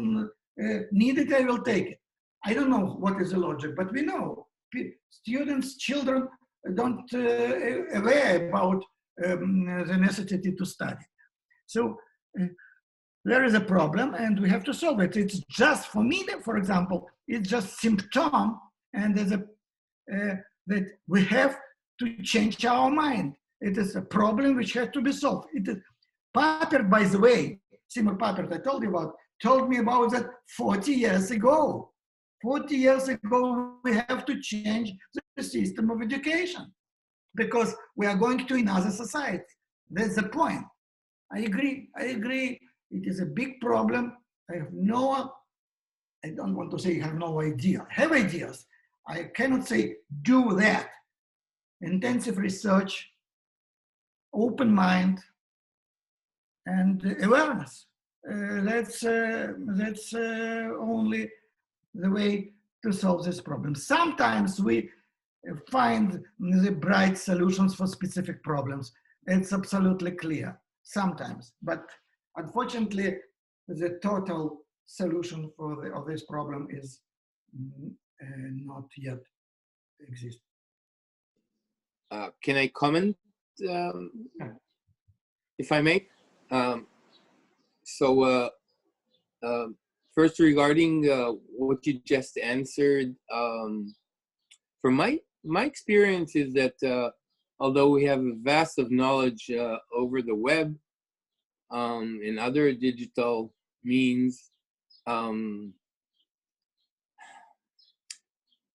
need it, I will take it. I don't know what is the logic, but we know students, children don't aware about the necessity to study. So there is a problem, and we have to solve it. It's just, for me, for example, it's just symptom, and there's that we have to change our mind. It is a problem which has to be solved. It is PAPERT, by the way, SEYMOUR PAPERT I told you about, told me about that 40 years ago. 40 years ago, we have to change the system of education because we are going to another society. That's the point. I agree. It is a big problem. I don't want to say I have no idea. I have ideas. I cannot say do that. Intensive research, open mind, and awareness. That's only the way to solve this problem. Sometimes we find the bright solutions for specific problems. It's absolutely clear, sometimes. But unfortunately, the total solution of this problem is not yet exist. Can I comment, if I may? First, regarding what you just answered, from my experience is that although we have a vast of knowledge over the web and other digital means,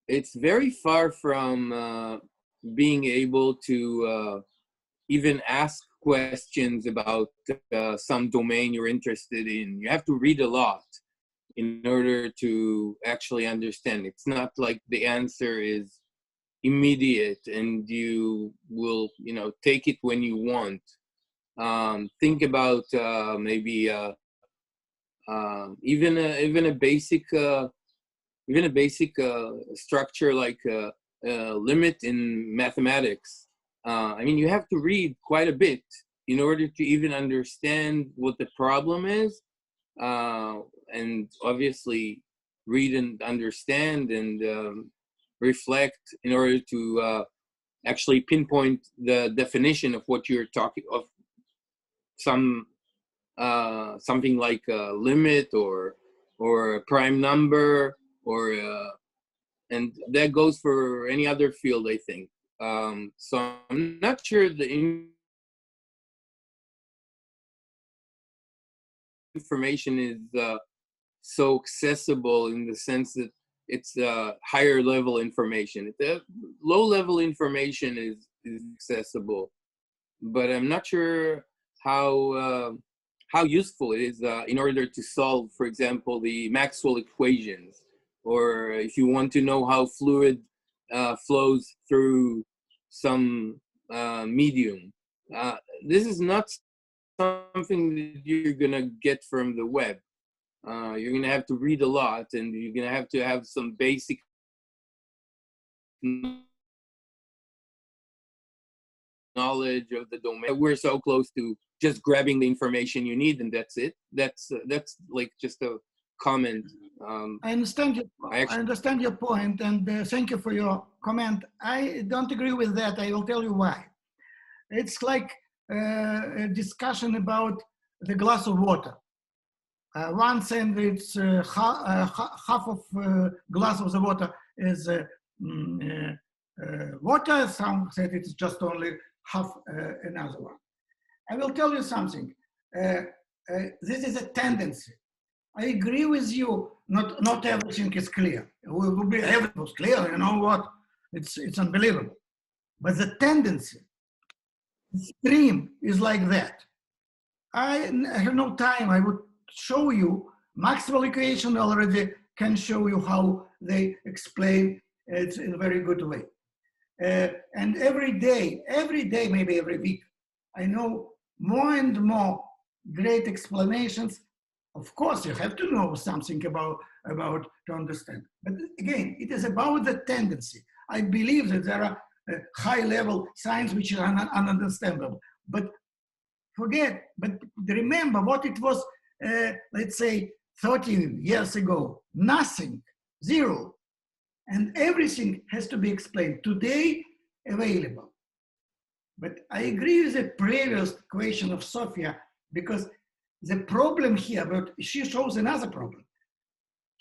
it's very far from being able to even ask questions about some domain you're interested in. You have to read a lot in order to actually understand. It's not like the answer is immediate and you will, take it when you want. Think about maybe even a basic structure like limit in mathematics. I mean, you have to read quite a bit in order to even understand what the problem is, and obviously read and understand and reflect in order to actually pinpoint the definition of what you're talking of. Something like a limit or a prime number, or and that goes for any other field, I think. So I'm not sure the information is so accessible in the sense that it's higher level information. Low level information is accessible, but I'm not sure how useful it is in order to solve, for example, the Maxwell equations, or if you want to know how fluid flows through some medium. This is not something that you're gonna get from the web. You're gonna have to read a lot, and you're gonna have to have some basic knowledge of the domain. We're so close to just grabbing the information you need, and that's it. That's like just a comment. I understand your point, and thank you for your comment. I don't agree with that. I will tell you why. It's like a discussion about the glass of water. One saying it's half of glass of the water is water. Some said it's just only have another one. I will tell you something. This is a tendency. I agree with you. Not everything is clear. Everything was clear. You know what? It's unbelievable. But the tendency, the stream is like that. I have no time. I would show you. Maxwell equation already can show you how they explain it in a very good way. And every day, maybe every week, I know more and more great explanations. Of course, you have to know something about to understand. But again, it is about the tendency. I believe that there are high-level signs which are ununderstandable. But remember what it was, let's say, 30 years ago. Nothing, zero. And everything has to be explained. Today, available. But I agree with the previous question of Sophia, because the problem here, but she shows another problem.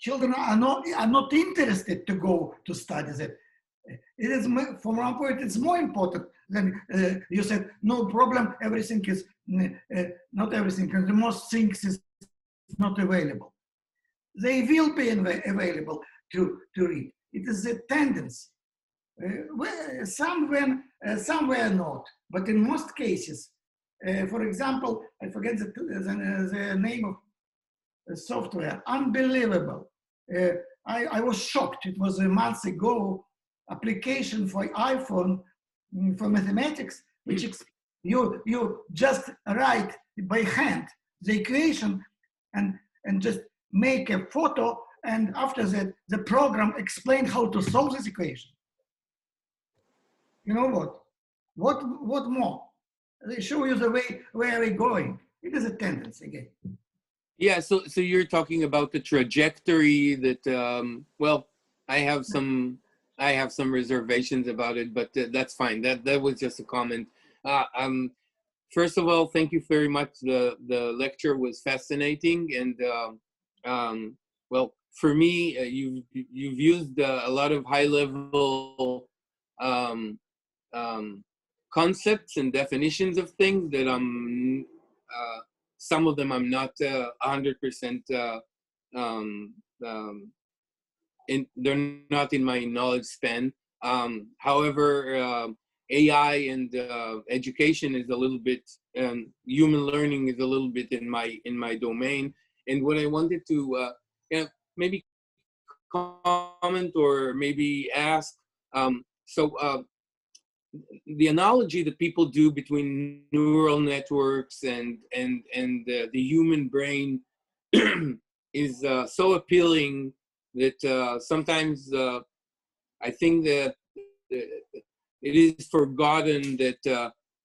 Children are not interested to go to study that. It is, from one point, it's more important than you said, no problem, everything is, not everything, the most things is not available. They will be available to read. It is a tendency. Somewhere not, but in most cases, for example, I forget the name of the software, unbelievable. I was shocked. It was a month ago, application for iPhone for mathematics, which you just write by hand the equation and just make a photo, and after that, the program explains how to solve this equation. You know what? What more? They show you the way where we're going. It is a tendency again. Yeah, so you're talking about the trajectory that, well, I have some reservations about it, but that's fine. That was just a comment. First of all, thank you very much. The lecture was fascinating, and well, for me, you've used a lot of high-level concepts and definitions of things that some of them I'm not 100%. They're not in my knowledge span. However, AI and education is a little bit, human learning is a little bit in my domain. And what I wanted to maybe comment or maybe ask, the analogy that people do between neural networks and the human brain is so appealing that sometimes I think that it is forgotten that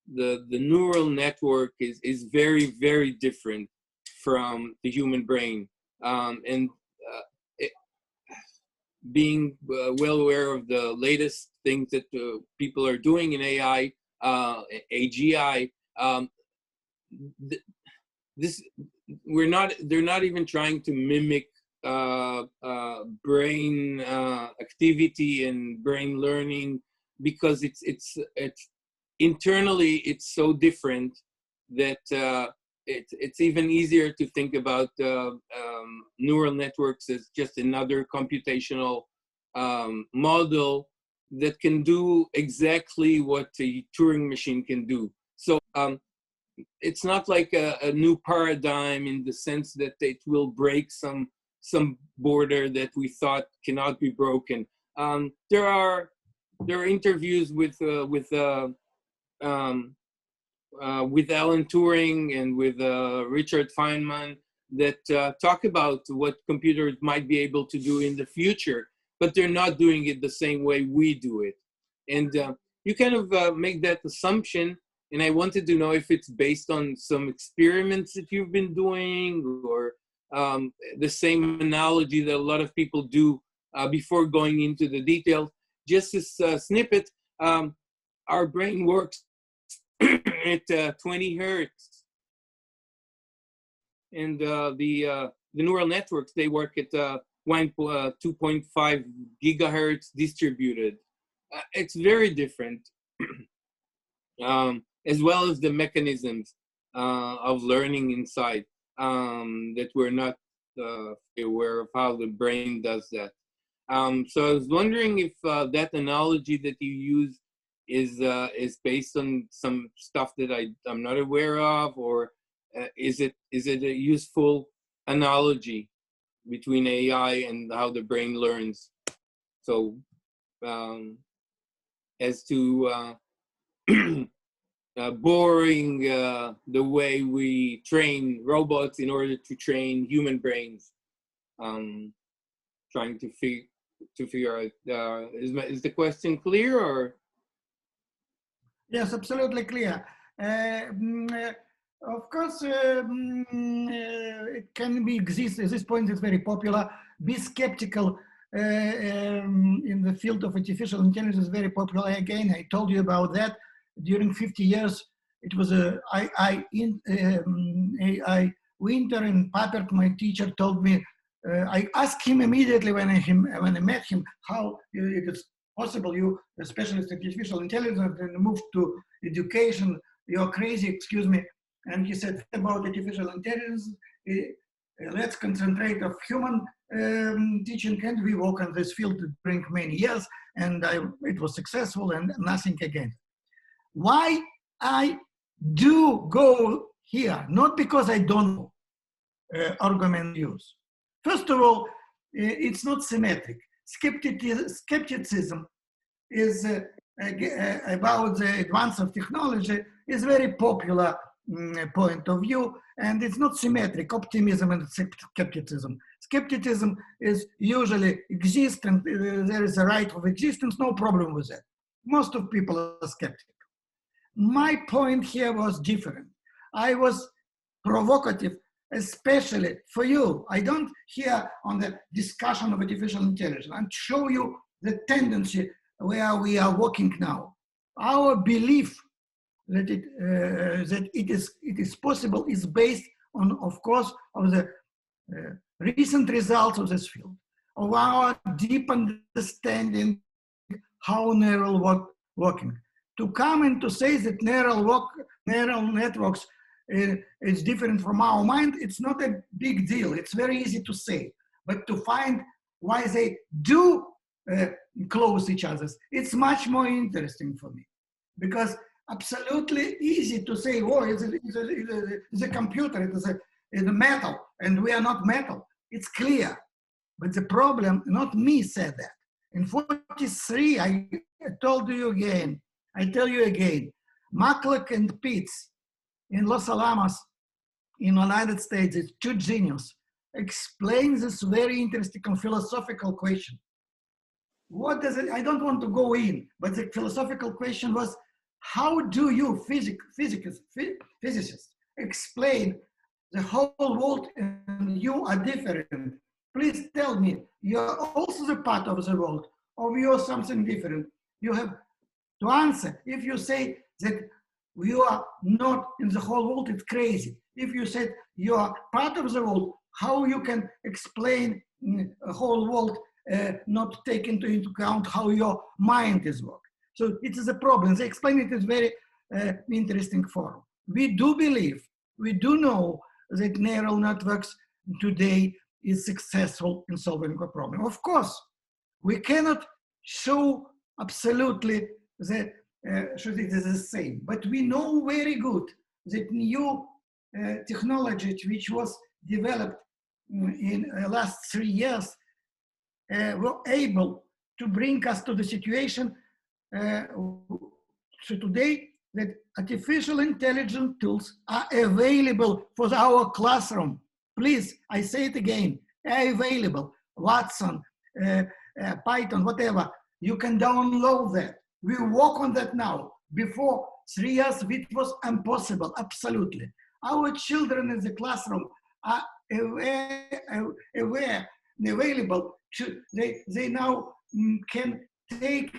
the neural network is very, very different from the human brain. Being well aware of the latest things that people are doing in AI, AGI, they're not even trying to mimic brain activity and brain learning, because it's internally it's so different that it's even easier to think about neural networks as just another computational model that can do exactly what a Turing machine can do. So it's not like a new paradigm in the sense that it will break some border that we thought cannot be broken. There are interviews with Alan Turing and with Richard Feynman that talk about what computers might be able to do in the future, but they're not doing it the same way we do it. And you kind of make that assumption, and I wanted to know if it's based on some experiments that you've been doing, or the same analogy that a lot of people do before going into the details. Just as a snippet, our brain works at 20 hertz, and the neural networks, they work at 2.5 gigahertz distributed. It's very different. as well as the mechanisms of learning inside, that we're not aware of how the brain does that. So I was wondering if that analogy that you use is based on some stuff that I'm not aware of, or is it a useful analogy between AI and how the brain learns? So as to borrowing the way we train robots in order to train human brains, trying to figure out, is the question clear, or? Yes, absolutely clear. Of course, it can be exist. At this point, it's very popular. Be skeptical in the field of artificial intelligence is very popular. Again, I told you about that. During 50 years, it was a AI winter in PAPERT. My teacher told me. I asked him immediately when I met him how it is possible you, a specialist in artificial intelligence, and moved to education. You're crazy, excuse me. And he said about artificial intelligence, let's concentrate on human teaching, and we work on this field during many years, and it was successful and nothing again. Why I do go here? Not because I don't know argument use. First of all, it's not symmetric. Skepticism is about the advance of technology is very popular point of view, and it's not symmetric. Optimism and skepticism. Skepticism is usually exists, and there is a right of existence, no problem with that. Most of people are skeptical. My point here was different. I was provocative, especially for you. I don't hear on the discussion of artificial intelligence. I show you the tendency where we are working now. Our belief that it is possible is based on, of course, of the recent results of this field, of our deep understanding how neural working. To come and to say that neural networks is different from our mind, it's not a big deal. It's very easy to say, but to find why they do close each other, it's much more interesting for me, because absolutely easy to say, oh, it's a computer, it's a metal, and we are not metal. It's clear, but the problem, not me said that. In 43, I told you again, I tell you again, Maclock and Pitts in Los Alamos, in the United States, it's two geniuses, explain this very interesting philosophical question. What does it, I don't want to go in, but the philosophical question was, how do you physicists explain the whole world and you are different? Please tell me, you're also the part of the world, or you're something different. You have to answer. If you say that you are not in the whole world, it's crazy. If you said you are part of the world, how you can explain a whole world not take into account how your mind is working? So it is a problem. They explain it in very interesting form. We do believe, we do know that neural networks today is successful in solving a problem. Of course, we cannot show absolutely that it is the same, but we know very good that new technology which was developed in the last 3 years were able to bring us to the situation so today that artificial intelligence tools are available for our classroom. Please, I say it again, available. Watson, Python, whatever. You can download that. We work on that now. Before 3 years, it was impossible, absolutely. Our children in the classroom are aware, available. They now can take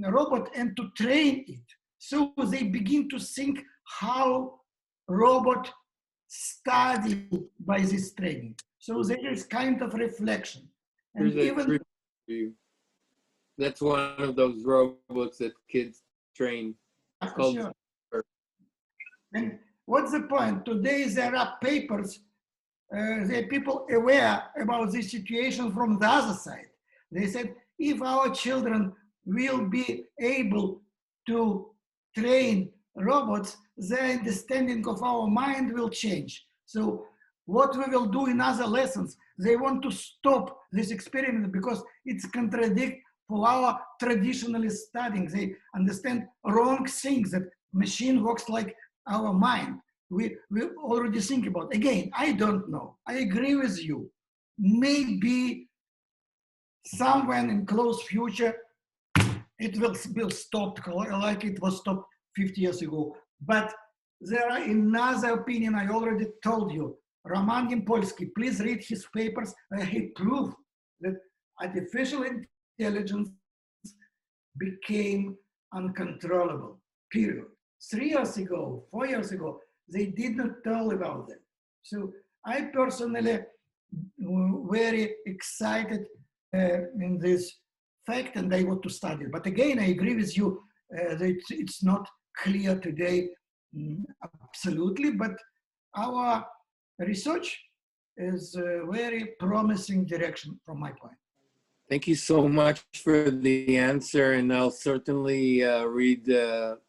a robot and to train it. So they begin to think how robot study by this training. So there is kind of reflection. And even that's one of those robots that kids train. called sure. And what's the point? Today there are papers, there are people aware about this situation from the other side. They said, if our children will be able to train robots, their understanding of our mind will change. So what we will do in other lessons, they want to stop this experiment because it's contradict for our traditionally studying. They understand wrong things, that machine works like our mind. We already think about. Again, I don't know. I agree with you. Maybe somewhere in close future, it will be stopped like it was stopped 50 years ago. But there are another opinion I already told you. Roman Polsky, please read his papers. He proved that artificial intelligence became uncontrollable, period. 3 years ago, 4 years ago, they did not tell about that. So I personally very excited in this fact, and I want to study it. But again, I agree with you that it's not clear today absolutely, but our research is a very promising direction from my point. Thank you so much for the answer, and I'll certainly read Jon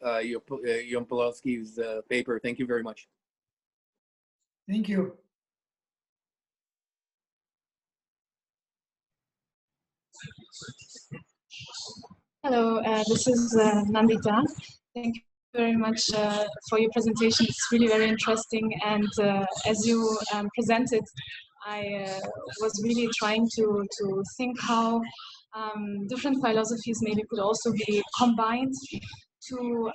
Polowski's paper. Thank you very much. Thank you. Hello, this is Nandita. Thank you very much for your presentation. It's really very interesting, and as you presented, I was really trying to think how different philosophies maybe could also be combined to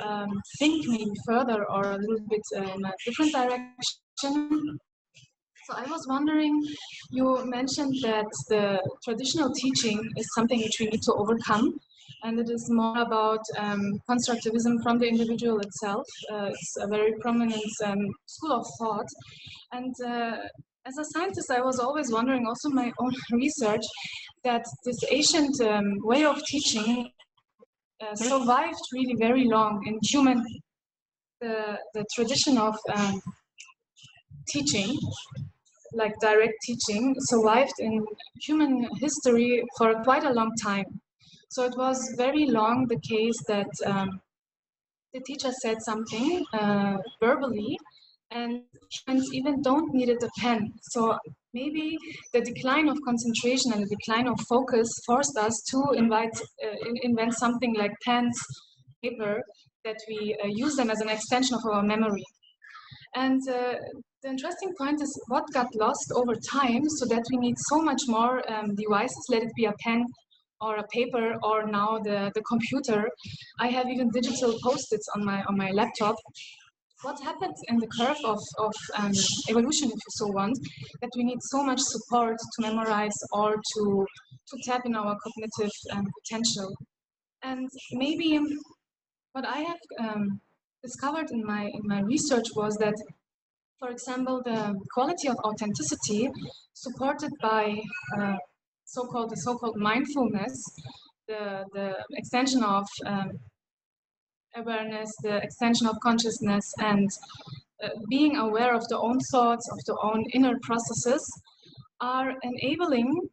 think maybe further or a little bit in a different direction. So I was wondering, you mentioned that the traditional teaching is something which we need to overcome, and it is more about constructivism from the individual itself. It's a very prominent school of thought. And as a scientist, I was always wondering, also in my own research, that this ancient way of teaching survived really very long in human, the tradition of teaching, like direct teaching, survived in human history for quite a long time. So it was very long the case that the teacher said something verbally, and humans even don't need a pen. So maybe the decline of concentration and the decline of focus forced us to invent something like pens, paper, that we use them as an extension of our memory. And the interesting point is what got lost over time, so that we need so much more devices, let it be a pen or a paper or now the computer. I have even digital post-its on my laptop. What happened in the curve of evolution, if you so want, that we need so much support to memorize or to tap in our cognitive potential. And maybe what I have discovered in my research was that, for example, the quality of authenticity supported by the so-called mindfulness, the extension of awareness, the extension of consciousness, and being aware of the own thoughts, of the own inner processes, are enabling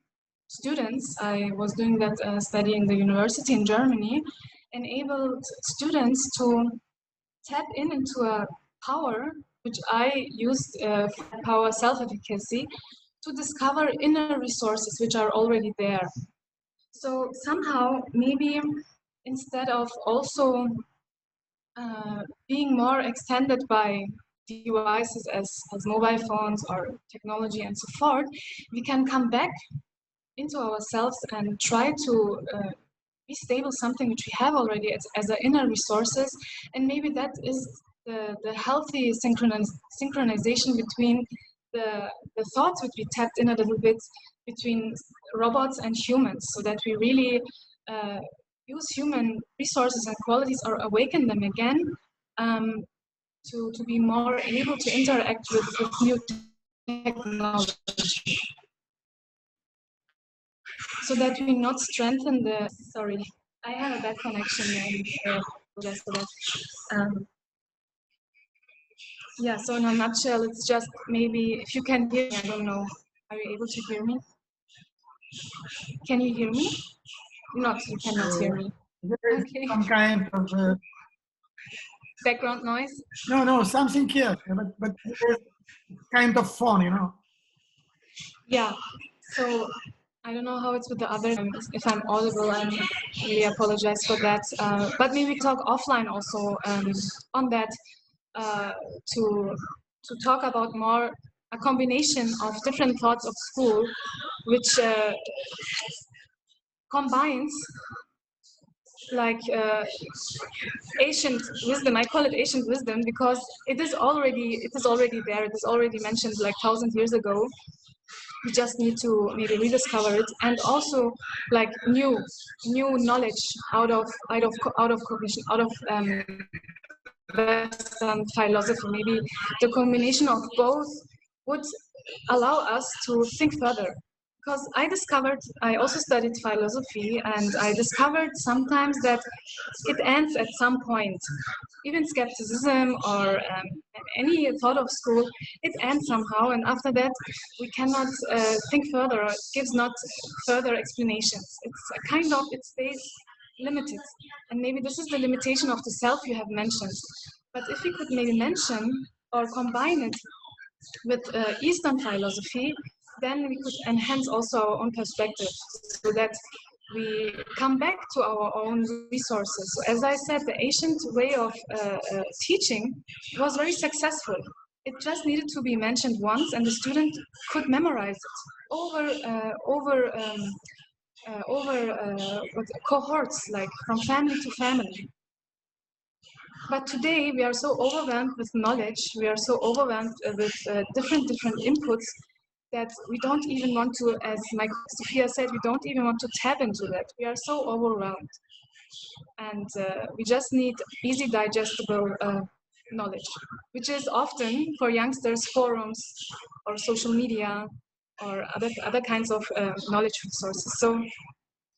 students. I was doing that study in the university in Germany, enabled students to tap into a power which I used for power self-efficacy, to discover inner resources which are already there. So somehow, maybe instead of also being more extended by devices as mobile phones or technology and so forth, we can come back into ourselves and try to be stable, something which we have already as our inner resources. And maybe that is the healthy synchronization between the thoughts which we tapped in a little bit between robots and humans, so that we really use human resources and qualities or awaken them again to be more able to interact with new technology, so that we not strengthen the, sorry, I have a bad connection and apologize for that. Yeah, so in a nutshell, it's just maybe if you can hear me, I don't know. Are you able to hear me? Can you hear me? Not, you cannot hear me. There is Okay. some kind of Background noise? no, something here, but there's kind of fun, you know. Yeah, so I don't know how it's with the other. If I'm audible, I really apologize for that. But maybe talk offline also on that to talk about more a combination of different thoughts of school, which combines like ancient wisdom. I call it ancient wisdom because it is already there. It is already mentioned like 1,000 years ago. We just need to maybe rediscover it, and also like new knowledge out of cognition, out of Western philosophy. Maybe the combination of both would allow us to think further. Because I also studied philosophy, and I discovered sometimes that it ends at some point. Even skepticism or any thought of school, it ends somehow, and after that we cannot think further. It gives not further explanations. It's a kind of, it stays limited, and maybe this is the limitation of the self you have mentioned. But if we could maybe mention or combine it with Eastern philosophy, then we could enhance also our own perspective, so that we come back to our own resources. So as I said, the ancient way of teaching was very successful. It just needed to be mentioned once, and the student could memorize it over cohorts, like from family to family. But today we are so overwhelmed with knowledge, we are so overwhelmed with different inputs, that we don't even want to, as my colleague Sophia said, we don't even want to tap into that. We are so overwhelmed. And we just need easy digestible knowledge, which is often for youngsters forums or social media or other kinds of knowledge resources. So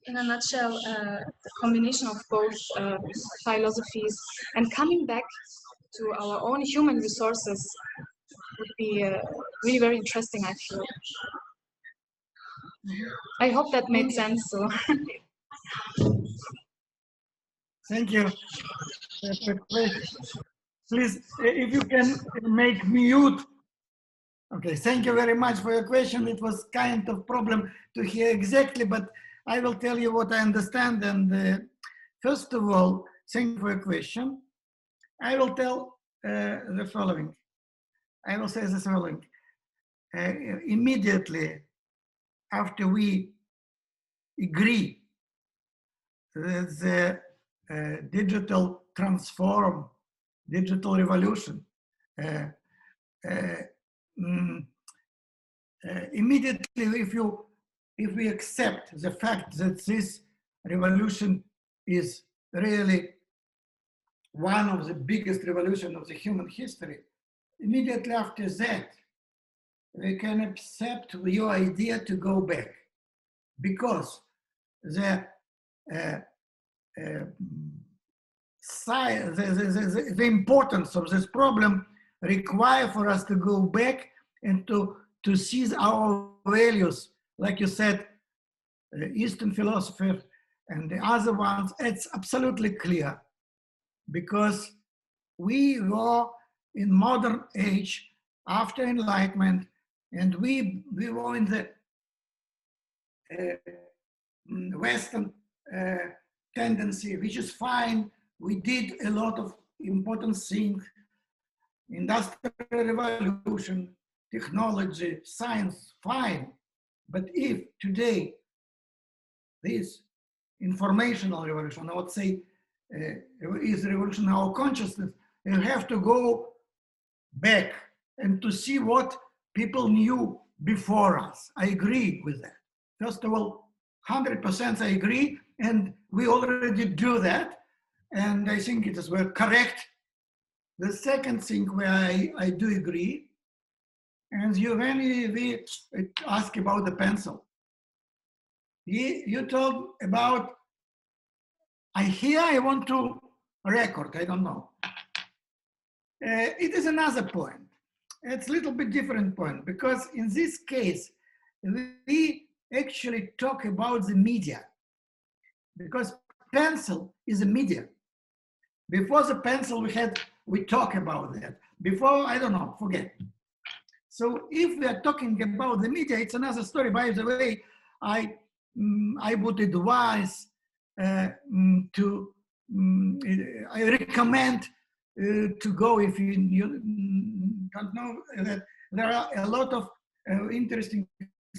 in a nutshell, the combination of both philosophies and coming back to our own human resources would be really very interesting, I feel. I hope that made sense. So. Thank you. Please, if you can make mute. Okay, thank you very much for your question. It was kind of problem to hear exactly, but I will tell you what I understand. And first of all, thank you for your question. I will tell the following. I will say the following. Immediately after we agree that the digital digital revolution, immediately if we accept the fact that this revolution is really one of the biggest revolutions of the human history, immediately after that, we can accept your idea to go back, because the importance of this problem require for us to go back and to seize our values, like you said, Eastern philosophers and the other ones. It's absolutely clear, because we were in modern age after Enlightenment, and we were in the Western tendency, which is fine. We did a lot of important things: industrial revolution, technology, science, fine. But if today this informational revolution, I would say, is revolution in our consciousness, you have to go back and to see what people knew before us. I agree with that. First of all, 100% I agree, and we already do that, and I think it is well correct. The second thing where I do agree, and when we ask about the pencil, you told about, I want to record, I don't know. It is another point. It's a little bit different point, because in this case, we actually talk about the media, because pencil is a media. Before the pencil we talk about that. Before, I don't know, forget. So if we are talking about the media, it's another story. By the way, I would advise I recommend to go, if you don't know, that there are a lot of interesting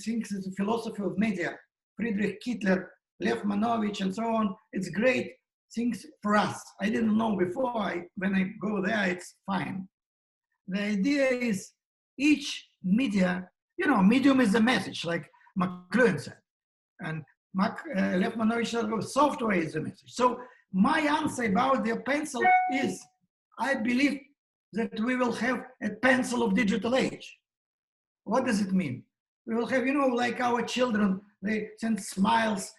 things in the philosophy of media. Friedrich Kittler, Lev Manovich, and so on. It's great things for us. I didn't know before. When I go there, it's fine. The idea is each media, medium is the message, like McLuhan said. And Lev Manovich said, software is the message. So my answer about the pencil is, I believe that we will have a pencil of digital age. What does it mean? We will have, like our children, they send smiles,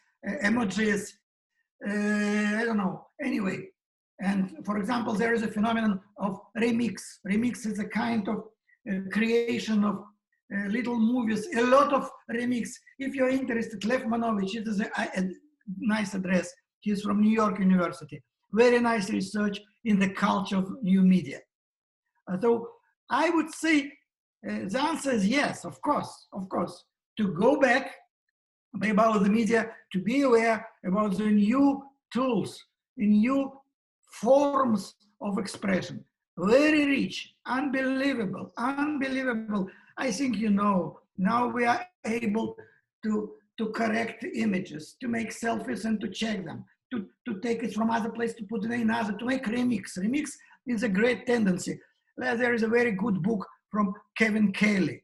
emojis, I don't know, anyway. And for example, there is a phenomenon of remix. Remix is a kind of creation of little movies, a lot of remix. If you're interested, Lev Manovich, it is a nice address. He's from New York University. Very nice research in the culture of new media. So I would say the answer is yes, of course, to go back about the media, to be aware about the new tools, new forms of expression, very rich, unbelievable. I think now we are able to correct images, to make selfies and to check them, to take it from other place, to put it in another, to make remix. Remix is a great tendency. There is a very good book from Kevin Kelly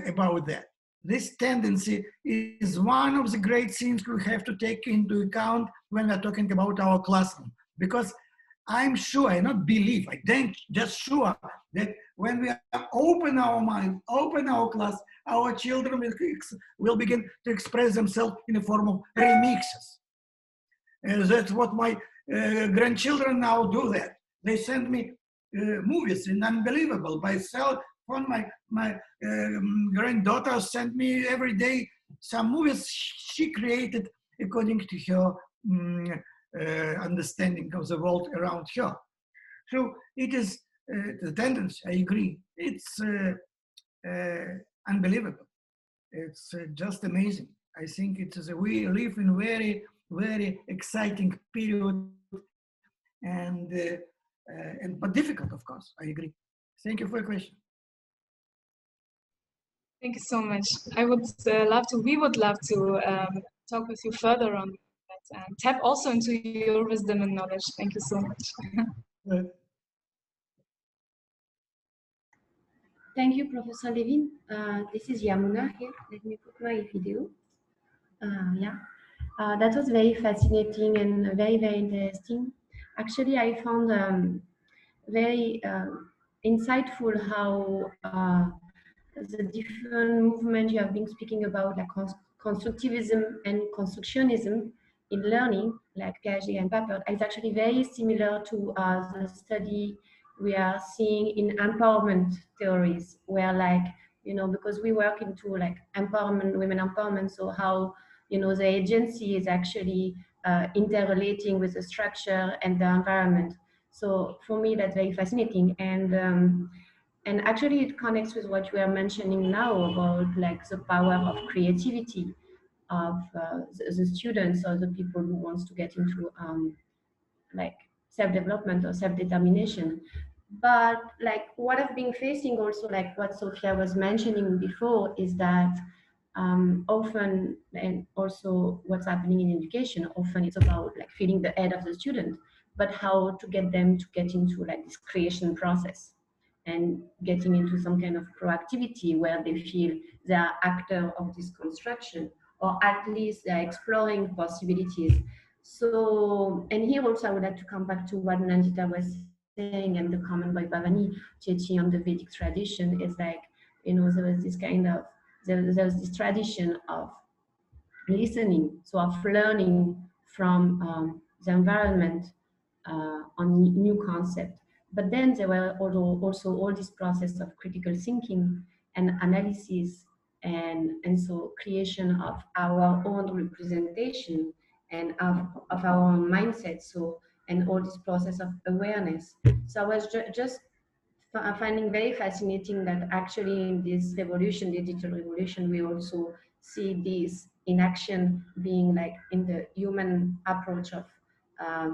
about that. This tendency is one of the great things we have to take into account when we're talking about our classroom. Because I'm sure, I not believe, I think just sure that when we open our mind, open our class, our children will begin to express themselves in the form of remixes. That's what my grandchildren now do that. They send me movies, and unbelievable. By cell phone, my granddaughter sent me every day some movies she created according to her understanding of the world around her. So it is the tendency, I agree. It's unbelievable. It's just amazing. I think it is we live in very, very exciting period, but difficult, of course. I agree. Thank you for your question. Thank you so much. We would love to talk with you further on that and tap also into your wisdom and knowledge. Thank you so much. Thank you, Professor Levin. This is Yamuna here. Let me put my video. That was very fascinating and very, very interesting. Actually, I found very insightful how the different movements you have been speaking about, like constructivism and constructionism in learning, like Piaget and PAPERT, is actually very similar to the study we are seeing in empowerment theories, where because we work into empowerment, women empowerment, so how the agency is actually interrelating with the structure and the environment. So for me, that's very fascinating. And actually it connects with what we are mentioning now about the power of creativity of the students or the people who wants to get into self-development or self-determination. But what I've been facing also, what Sophia was mentioning before, is that often, and also what's happening in education, often it's about feeding the head of the student, but how to get them to get into this creation process and getting into some kind of proactivity where they feel they are actor of this construction, or at least they're exploring possibilities. So, and here also I would like to come back to what Nandita was saying and the comment by Bhavani Chechi on the Vedic tradition. Is there was this kind of, there was this tradition of listening, so of learning from the environment, on new concepts. But then there were also all this process of critical thinking and analysis, and so creation of our own representation and of our own mindset. So, and all this process of awareness. So I was just finding very fascinating that actually in this revolution, digital revolution, we also see this in action, being like in the human approach of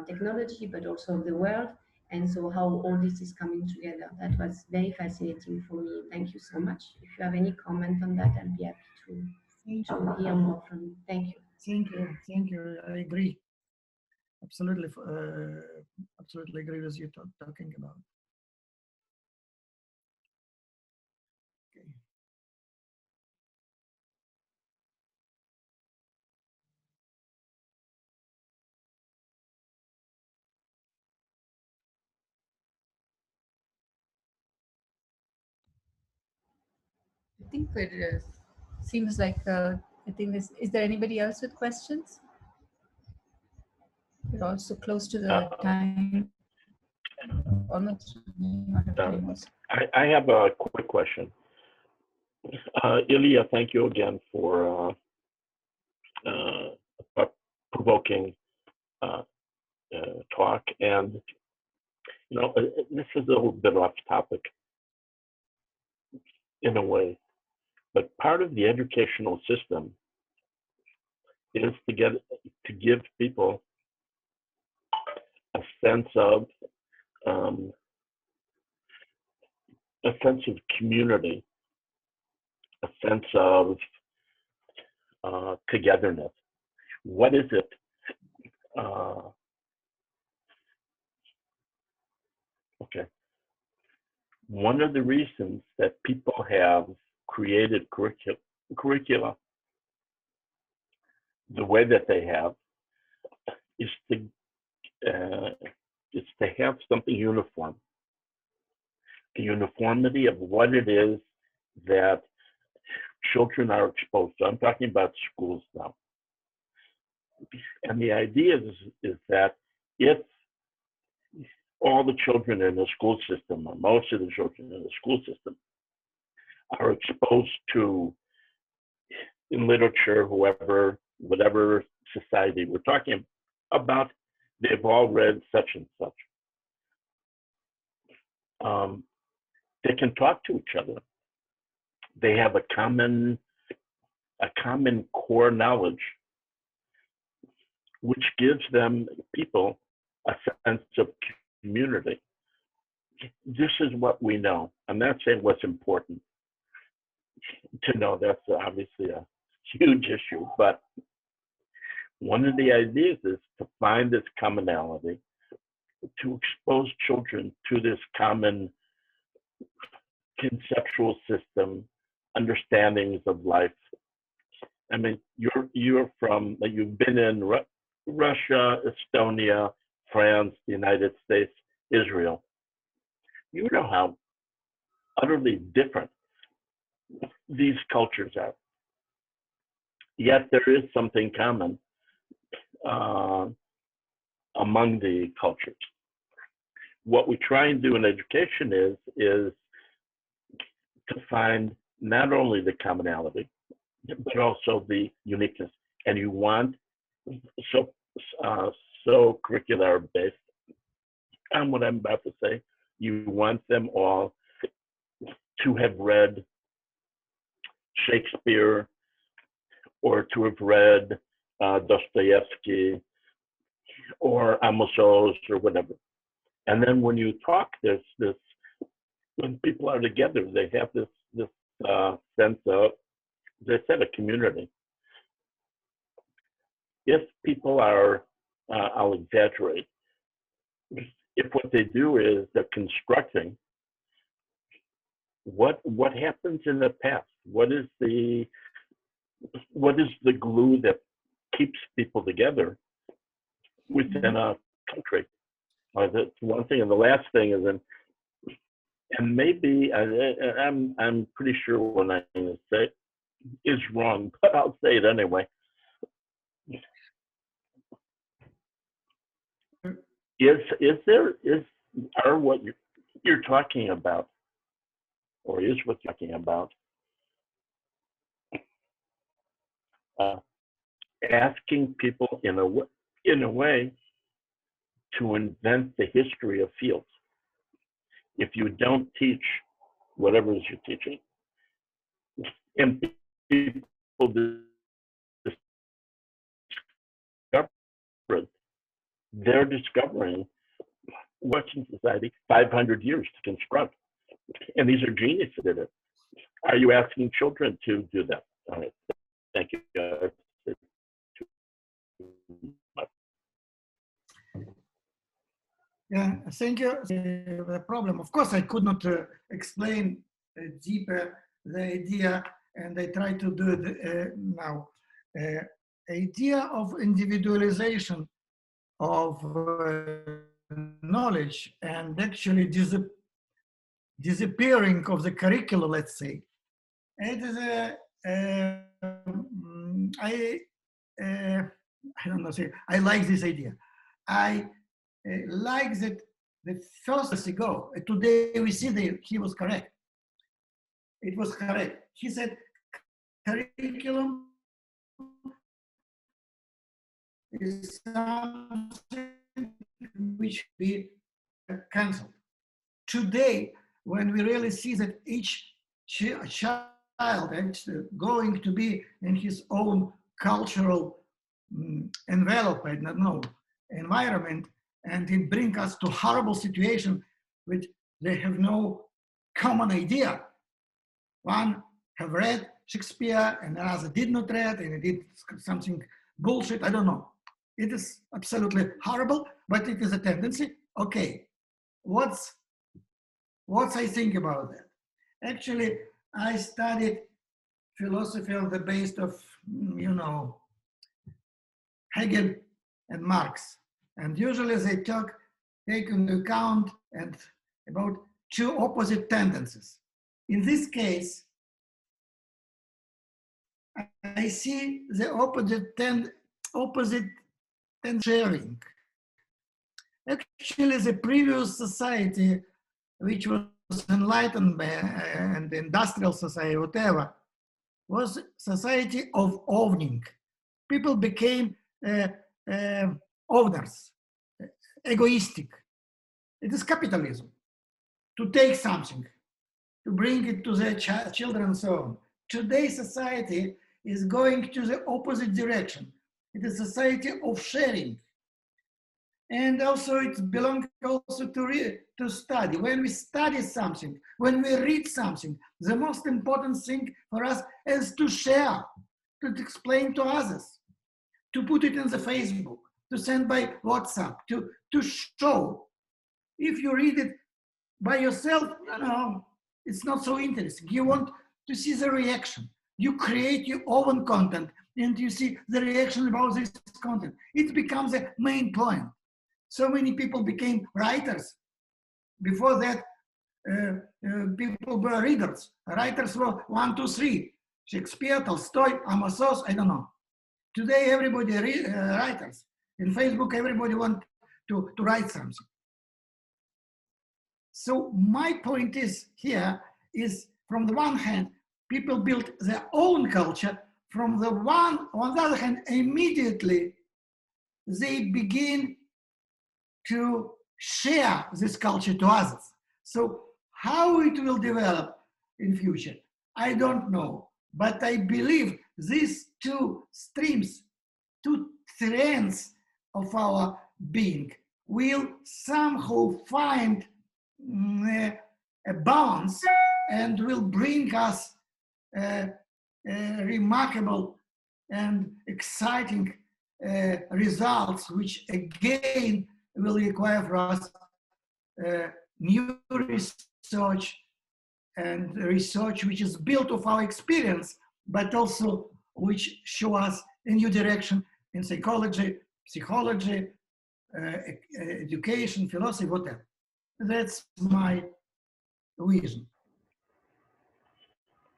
technology, but also of the world. And so how all this is coming together. That was very fascinating for me. Thank you so much. If you have any comment on that, I'll be happy to hear more from you. Thank you. Thank you. Thank you. I agree. Absolutely. Absolutely agree with you talking about. Okay. I think it seems like I think this. Is there anybody else with questions? We're also close to the time. Almost. I have a quick question. Ilya, thank you again for a provoking talk. And, you know, this is a little bit off topic in a way, but part of the educational system is to give people a sense of community, a sense of togetherness. What is it? Okay. One of the reasons that people have created curricula the way that they have is to have something uniform. The uniformity of what it is that children are exposed to. I'm talking about schools now. And the idea is that if all the children in the school system, or most of the children in the school system, are exposed to, in literature, whatever society we're talking about, they've all read such and such. They can talk to each other. They have a common core knowledge, which gives people a sense of community. This is what we know. I'm not saying what's important to know. That's obviously a huge issue, but one of the ideas is to find this commonality, to expose children to this common conceptual system, understandings of life. I mean, you've been in Russia, Estonia, France, the United States, Israel. You know how utterly different these cultures are. Yet there is something common among the cultures. What we try and do in education is to find not only the commonality, but also the uniqueness. And you want, so curricular based on what I'm about to say, you want them all to have read Shakespeare or to have read Dostoevsky or Amos or whatever. And then when you talk, there's this, when people are together, they have this sense of, they said, a community. If people are, I'll exaggerate, if what they do is they're constructing what happens in the past, what is the glue that keeps people together within a country? That's one thing. And the last thing is, and maybe I'm pretty sure what I'm going to say is wrong, but I'll say it anyway. are what you're talking about, or is what you're talking about, asking people in a way to invent the history of fields. If you don't teach whatever it is you're teaching, and people discover it, they're discovering Western society 500 years to construct. And these are geniuses that did it. Are you asking children to do that? All right. Thank you. Yeah, thank you. The problem, of course, I could not explain deeper the idea, and I try to do it now. Idea of individualization of knowledge and actually disappearing of the curriculum, let's say. It is I don't know, say, I like this idea. I like that the first years ago, today we see that he was correct. It was correct. He said curriculum is something which be cancelled. Today, when we really see that each child is going to be in his own cultural envelope, I don't know, environment, and it brings us to horrible situation which they have no common idea. One have read Shakespeare and another did not read, and it did something bullshit, I don't know. It is absolutely horrible, but it is a tendency. Okay, what's I think about that? Actually, I studied philosophy on the basis of, you know, Hegel and Marx. And usually they take into account and about two opposite tendencies. In this case, I see the opposite sharing. Actually, the previous society, which was Enlightenment and industrial society, whatever, was society of owning. People became owners, egoistic. It is capitalism. To take something, to bring it to their children and so on. Today's society is going to the opposite direction. It is a society of sharing. And also it belongs also to study. When we study something, when we read something, the most important thing for us is to share, to explain to others, to put it in the Facebook, to send by WhatsApp, to show. If you read it by yourself, no, it's not so interesting. You want to see the reaction. You create your own content and you see the reaction about this content. It becomes a main point. So many people became writers. Before that, people were readers. Writers were 1, 2, 3. Shakespeare, Tolstoy, Amos, I don't know. Today, everybody writers. In Facebook, everybody wants to write something. So my point is here is, from the one hand, people build their own culture. From the on the other hand, immediately they begin to share this culture to others. So how it will develop in future, I don't know. But I believe these two streams, two trends of our being will somehow find a balance and will bring us remarkable and exciting results, which again will require for us new research and research which is built of our experience, but also which show us a new direction in psychology, psychology, education, philosophy, whatever. That's my vision.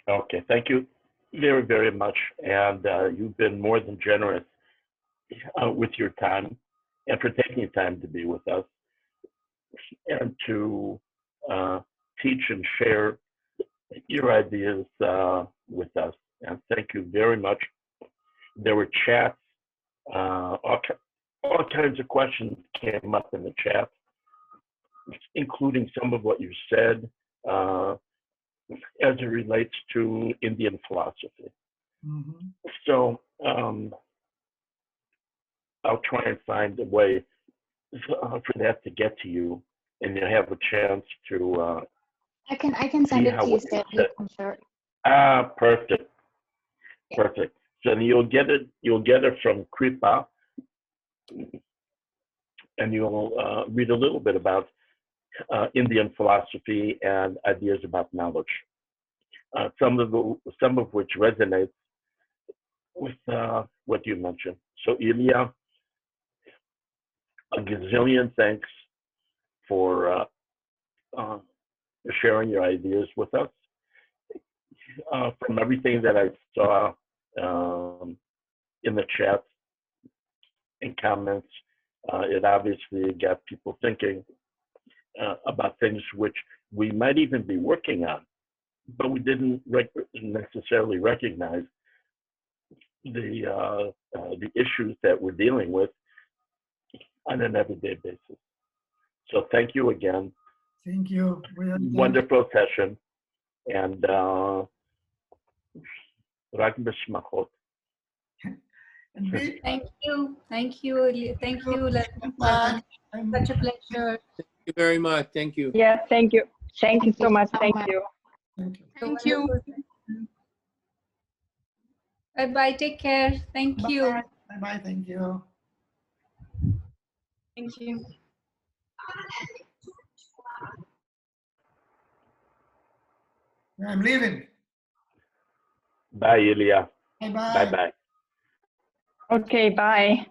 Okay, thank you very, very much. And you've been more than generous with your time. and for taking time to be with us and to teach and share your ideas with us. And thank you very much. There were chats, all kinds of questions came up in the chat, including some of what you said as it relates to Indian philosophy. Mm-hmm. So I'll try and find a way for that to get to you, and you have a chance to. I can send it to you, Stanley. I'm sure. Perfect, perfect. So you'll get it from Kripa, and you'll read a little bit about Indian philosophy and ideas about knowledge. Some of which resonates with what you mentioned. So Ilya, a gazillion thanks for sharing your ideas with us. From everything that I saw in the chat and comments, it obviously got people thinking about things which we might even be working on, but we didn't necessarily recognize the issues that we're dealing with on an everyday basis. So thank you again. Thank you. Wonderful session, and rak b'shmachot. Thank you, thank you, Such a pleasure. Thank you very much. Thank you. Yeah, thank you. Thank you so much. Thank you. Thank you. Bye-bye. Take care. Thank you. Bye-bye. Thank you. Thank you. I'm leaving. Bye, Ilya. Bye-bye. Bye-bye. Okay, bye.